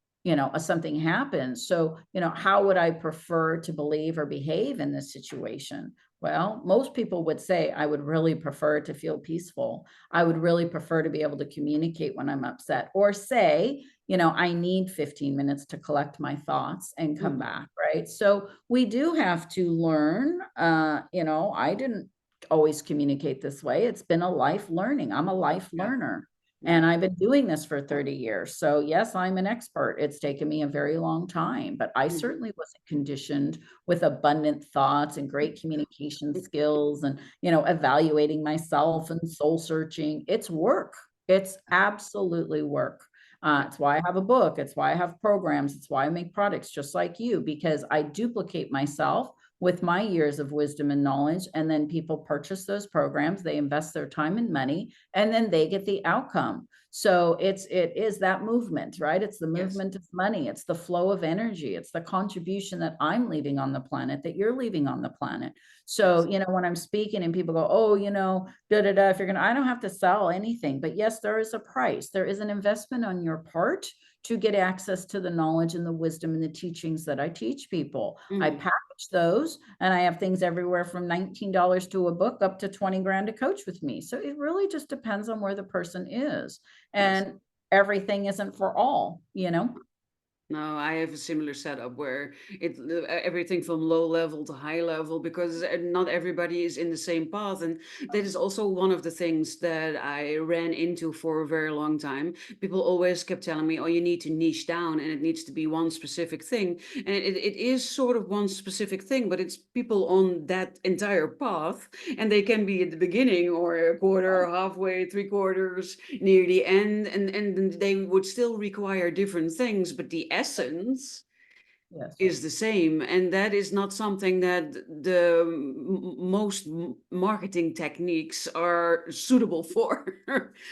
something happens? So how would I prefer to believe or behave in this situation? Well, most people would say, I would really prefer to feel peaceful. I would really prefer to be able to communicate when I'm upset, or say, I need 15 minutes to collect my thoughts and come Mhm. back, right? So we do have to learn. I didn't always communicate this way. It's been a life learning. I'm a life Yeah. learner. Yeah. And I've been doing this for 30 years. So yes, I'm an expert. It's taken me a very long time, but I Mhm. certainly wasn't conditioned with abundant thoughts and great communication skills, and, evaluating myself and soul searching. It's work. It's absolutely work. Yeah. It's why I have a book. It's why I have programs. It's why I make products just like you, because I duplicate myself with my years of wisdom and knowledge. And then people purchase those programs, they invest their time and money, and then they get the outcome. So it is that movement, right? It's the Yes. movement of money. It's the flow of energy. It's the contribution that I'm leaving on the planet, that you're leaving on the planet. So, Yes. when I'm speaking and people go, oh, da da da, if you're gonna, I don't have to sell anything. But yes, there is a price. There is an investment on your part to get access to the knowledge and the wisdom and the teachings that I teach people. I Mhm. package those, and I have things everywhere from $19 to a book up to 20 grand to coach with me. So it really just depends on where the person is. Yes. And everything isn't for all. No, I have a similar setup where everything from low level to high level, because not everybody is in the same path, and that is also one of the things that I ran into for a very long time. People always kept telling me, "Oh, you need to niche down, and it needs to be one specific thing," and it is sort of one specific thing, but it's people on that entire path, and they can be at the beginning or a quarter, halfway, three quarters, near the end, and they would still require different things, but the essence Yes. is the same, and that is not something that the most marketing techniques are suitable for,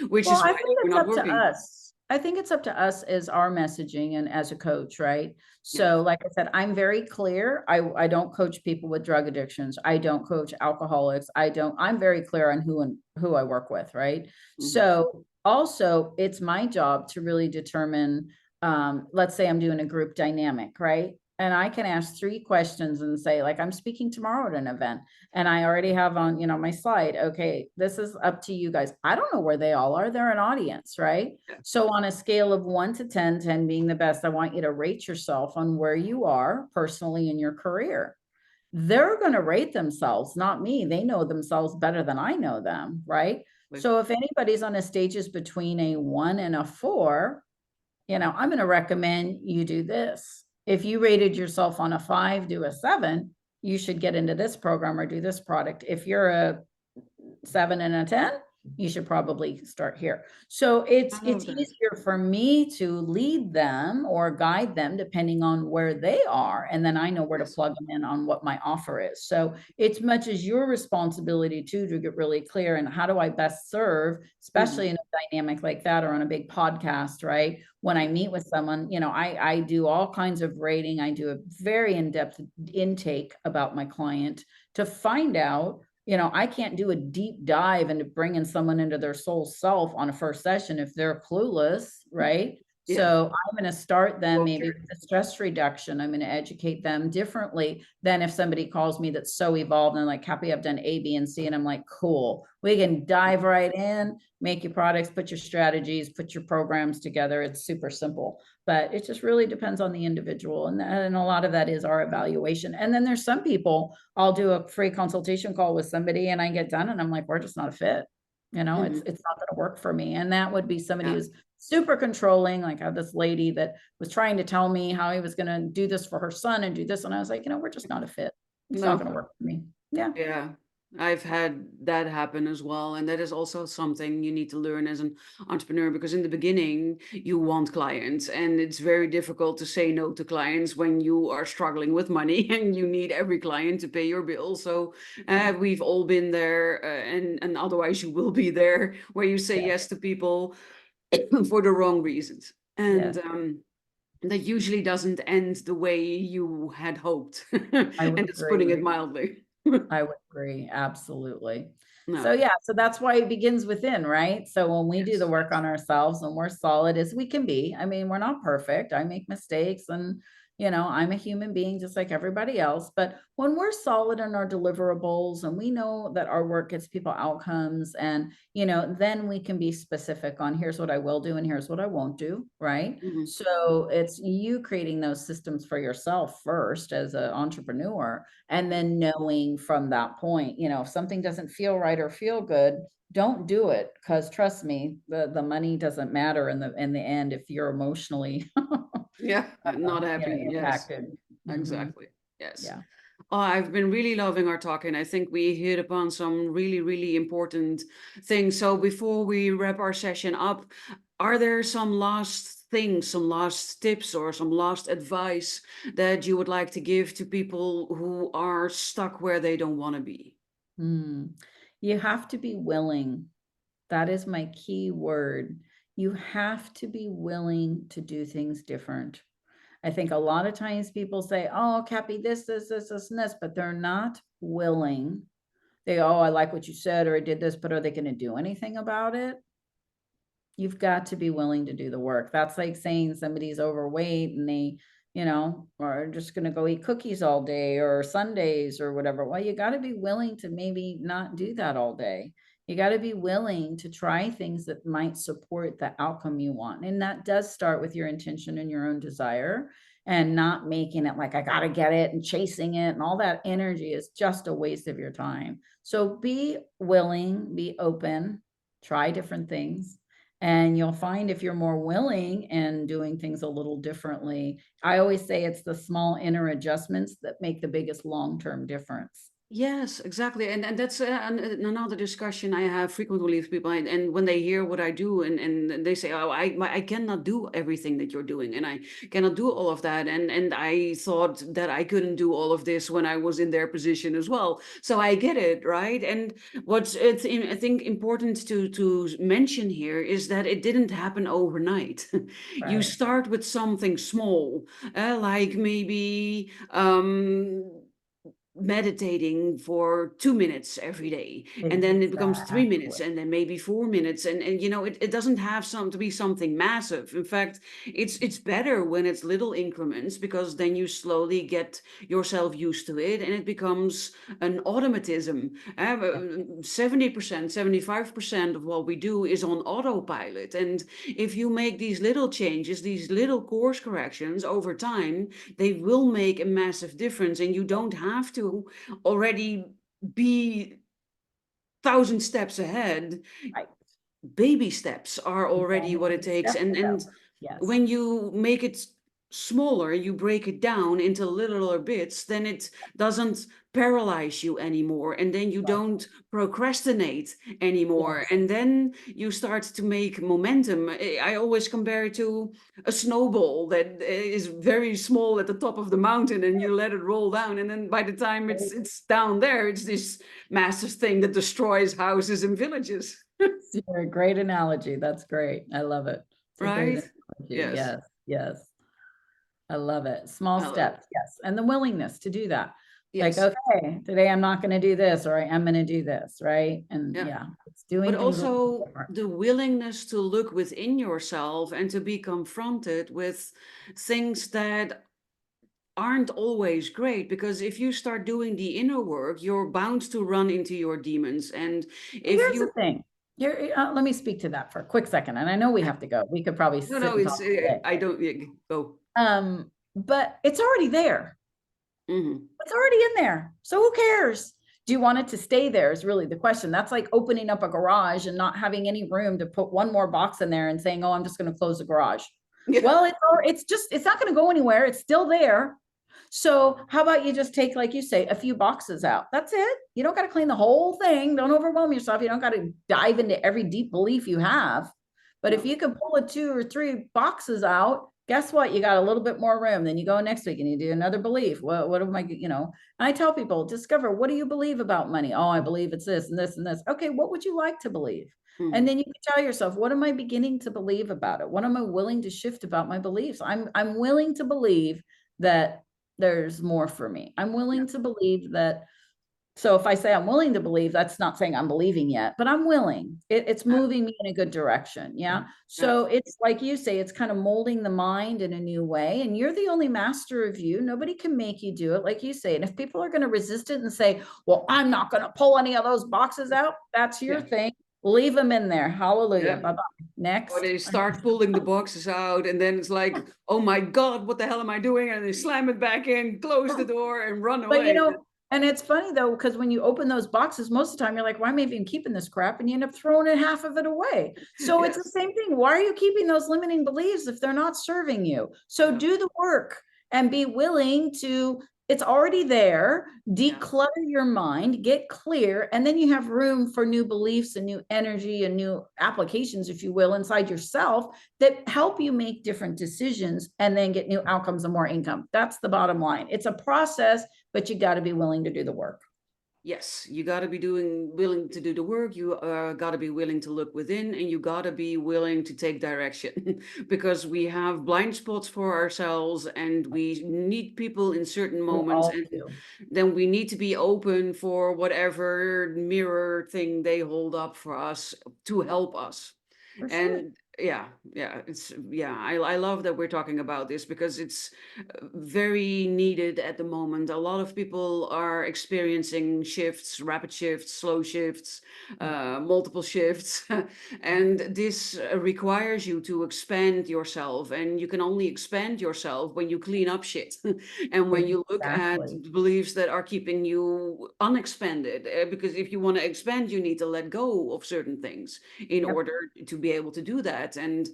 which Well, is I why think we're it's not up to working. us. I think it's up to us as our messaging and as a coach, right? So, Yes. like I said, I'm very clear. I don't coach people with drug addictions. I don't coach alcoholics. I'm very clear on who I work with, right? Hmm. So also it's my job to really determine, let's say I'm doing a group dynamic, right? And I can ask 3 questions and say, like, I'm speaking tomorrow at an event. And I already have on, my slide, okay, this is up to you guys. I don't know where they all are. They're an audience, right? Yeah. So on a scale of 1 to 10, 10 being the best, I want you to rate yourself on where you are personally in your career. They're going to rate themselves, not me. They know themselves better than I know them, right? Like, So if anybody's on a stages between a 1 and a 4, I'm going to recommend you do this. If you rated yourself on a 5 to a 7, you should get into this program or do this product. If you're a 7 and a 10, you should probably start here. So I it's love that. easier for me to lead them or guide them depending on where they are, and then I know where to Yes. plug them in on what my offer is. So it's much as your responsibility too to get really clear and how do I best serve, Hmm. especially in a dynamic like that or on a big podcast, right? When I meet with someone, I do all kinds of rating. I do a very in-depth intake about my client to find out, I can't do a deep dive into bringing someone into their soul self on a first session if they're clueless, right? Yeah. So I'm going to start them Well, maybe with the stress reduction. I'm going to educate them differently than if somebody calls me that's so evolved and like, Cappi, I've done A, B, and C. And I'm like, cool, we can dive right in, make your products, put your strategies, put your programs together. It's super simple, but it just really depends on the individual. And a lot of that is our evaluation. And then there's some people, I'll do a free consultation call with somebody and I get done and I'm like, we're just not a fit. It's hmm. it's not going to work for me. And that would be somebody Yeah. who's super controlling. Like I had this lady that was trying to tell me how he was going to do this for her son and do this. And I was like, we're just not a fit. It's not No. going to work for me. Yeah. Yeah, I've had that happen as well. And that is also something you need to learn as an entrepreneur, because in the beginning, you want clients, and it's very difficult to say no to clients when you are struggling with money and you need every client to pay your bills. So we've all been there, and otherwise, you will be there where you say Yeah. yes to people for the wrong reasons. Yeah. And that usually doesn't end the way you had hoped. I And would it's putting it agree. mildly. I would agree. Absolutely. So No. yeah, so that's why it begins within, right? So when we do the Yes. work on ourselves and we're solid as we can be, I mean, we're not perfect. I make mistakes and I'm a human being just like everybody else. But when we're solid in our deliverables and we know that our work gets people outcomes and then we can be specific on here's what I will do and here's what I won't do, right? Mhm. So it's you creating those systems for yourself first as an entrepreneur and then knowing from that point, if something doesn't feel right or feel good, don't do it. Because trust me, the money doesn't matter in the end if you're emotionally Yeah, not happy. Yes, impacted. Mhm. exactly. Yes. Yeah. Oh, I've been really loving our talk, and I think we hit upon some really, really important things. So before we wrap our session up, are there some last things, some last tips, or some last advice that you would like to give to people who are stuck where they don't want to be? Mm. You have to be willing. That is my key word. You have to be willing to do things different. I think a lot of times people say, oh, Cappi, this, and this, but they're not willing. Oh, I like what you said, or I did this, but are they going to do anything about it? You've got to be willing to do the work. That's like saying somebody's overweight and they, are just going to go eat cookies all day or Sundays or whatever. Well, you got to be willing to maybe not do that all day. You got to be willing to try things that might support the outcome you want. And that does start with your intention and your own desire, and not making it like, I got to get it and chasing it. And all that energy is just a waste of your time. So be willing, be open, try different things. And you'll find if you're more willing and doing things a little differently, I always say it's the small inner adjustments that make the biggest long-term difference. Yes, exactly. And that's another discussion I have frequently with people. And when they hear what I do, and they say, oh, I cannot do everything that you're doing, and I cannot do all of that. And I thought that I couldn't do all of this when I was in their position as well. So I get it, right? And what's I think important to mention here is that it didn't happen overnight. You Right. start with something small, like maybe meditating for 2 minutes every day, and then it becomes 3 minutes, Exactly. and then maybe 4 minutes, and it doesn't have to be something massive. In fact, it's better when it's little increments, because then you slowly get yourself used to it, and it becomes an automatism. 70%, 75% of what we do is on autopilot, and if you make these little changes, these little course corrections over time, they will make a massive difference, and you don't have to already be 1,000 steps ahead. Right. Baby steps are already what it Many takes, steps and ago. Yes. when you make it smaller, you break it down into littler bits, then it doesn't paralyze you anymore, and then you Right. don't procrastinate anymore, Yes. and then you start to make momentum. I always compare it to a snowball that is very small at the top of the mountain, and you let it roll down, and then by the time it's down there, it's this massive thing that destroys houses and villages. You're a great analogy. That's great. I love it. It's a great Right? analogy. Yes. Yes. Yes. I love it. Small I love it. steps. Yes. And the willingness to do that. Like, Yes. okay, today I'm not going to do this, or I am going to do this. Right. And Yeah. yeah, it's But doing things a little also different. the willingness to look within yourself and to be confronted with things that aren't always great, because if you start doing the inner work, you're bound to run into your demons. And if Here's the you thing. Here, let me speak to that for a quick second. And I know we have to go. We could probably no, sit no, and it's talk all day. I don't go. But it's already there. Hmm. It's already in there. So who cares? Do you want it to stay there is really the question. That's like opening up a garage and not having any room to put one more box in there and saying, oh, I'm just going to close the garage. Yeah. Well, it's not going to go anywhere. It's still there. So how about you just take, like you say, a few boxes out? That's it. You don't got to clean the whole thing. Don't overwhelm yourself. You don't got to dive into every deep belief you have. But if No. you can pull 2 or 3 boxes out, guess what? You got a little bit more room. Then you go next week and you do another belief. What am I, and I tell people, discover, what do you believe about money? Oh, I believe it's this and this and this. Okay, what would you like to believe? And Hmm. then you can tell yourself, what am I beginning to believe about it? What am I willing to shift about my beliefs? I'm willing to believe that there's more for me. I'm willing to believe that. So if I say I'm willing to believe, that's not saying I'm believing yet, but I'm willing. It's Yeah. moving me in a good direction. Yeah. Yeah. So it's like you say, it's kind of molding the mind in a new way. And you're the only master of you. Nobody can make you do it, like you say. And if people are going to resist it and say, well, I'm not going to pull any of those boxes out, that's your Yeah. thing. Leave them in there. Hallelujah. Yeah. Bye-bye. Or Next. they start pulling the boxes out, and then it's like, oh my God, what the hell am I doing? And they slam it back in, close the door, and run But away. and it's funny though, because when you open those boxes, most of the time you're like, why am I even keeping this crap? And you end up throwing half of it away. So it's the Yes. same thing. Why are you keeping those limiting beliefs if they're not serving you? So Yeah. do the work and be willing to, it's already there. Yeah. Declutter your mind, get clear, and then you have room for new beliefs and new energy and new applications, if you will, inside yourself that help you make different decisions and then get new outcomes and more income. That's the bottom line. It's a process, but you got to be willing to do the work. Yes, you got to be willing to do the work. You got to be willing to look within, and you got to be willing to take direction because we have blind spots for ourselves, and we need people in certain We moments, all and do. then we need to be open for whatever mirror thing they hold up for us to help us. For sure. And I love that we're talking about this because it's very needed at the moment. A lot of people are experiencing shifts, rapid shifts, slow shifts, multiple shifts, and this requires you to expand yourself. And you can only expand yourself when you clean up shit and when you look at Exactly. beliefs that are keeping you unexpanded. Because if you want to expand, you need to let go of certain things in Yep. order to be able to do that. And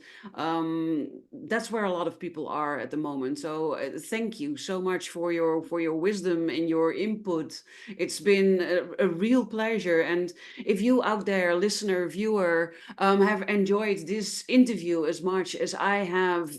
that's where a lot of people are at the moment. So thank you so much for your wisdom and your input. It's been a real pleasure. And if you out there, listener, viewer, have enjoyed this interview as much as I have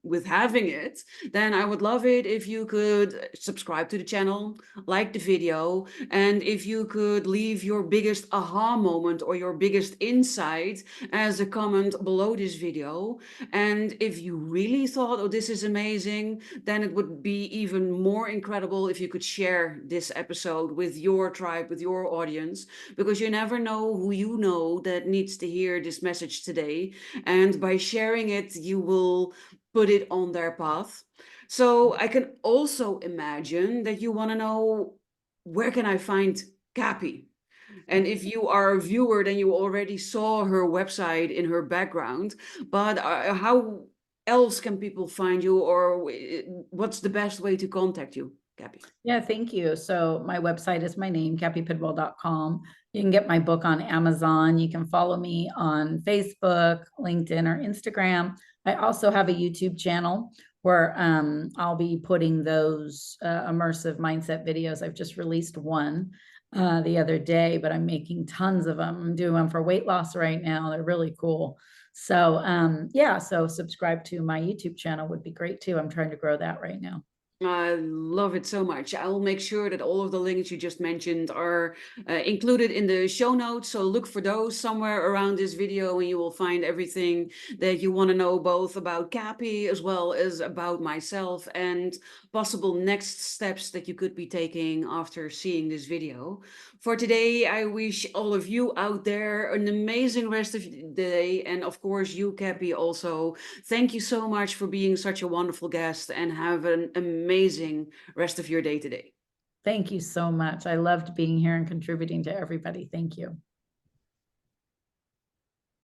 with having it, then I would love it if you could subscribe to the channel, like the video, and if you could leave your biggest aha moment or your biggest insight as a comment below this video. And if you really thought, oh, this is amazing, then it would be even more incredible if you could share this episode with your tribe, with your audience, because you never know who you know that needs to hear this message today. And by sharing it, you will put it on their path. So I can also imagine that you want to know, where can I find Cappi? And if you are a viewer, then you already saw her website in her background. But how else can people find you, or what's the best way to contact you, Gabby? Yeah, thank you. So my website is my name, cappipidwell.com. You can get my book on Amazon. You can follow me on Facebook, LinkedIn, or Instagram. I also have a YouTube channel where I'll be putting those immersive mindset videos. I've just released one the other day, but I'm making tons of them. I'm doing them for weight loss right now. They're really cool. So yeah, so subscribe to my YouTube channel would be great too. I'm trying to grow that right now. I love it so much. I'll make sure that all of the links you just mentioned are included in the show notes. So look for those somewhere around this video and you will find everything that you want to know, both about Cappi as well as about myself and possible next steps that you could be taking after seeing this video. For today, I wish all of you out there an amazing rest of the day. And of course, you, Cappi, also. Thank you so much for being such a wonderful guest, and have an amazing rest of your day today. Thank you so much. I loved being here and contributing to everybody. Thank you.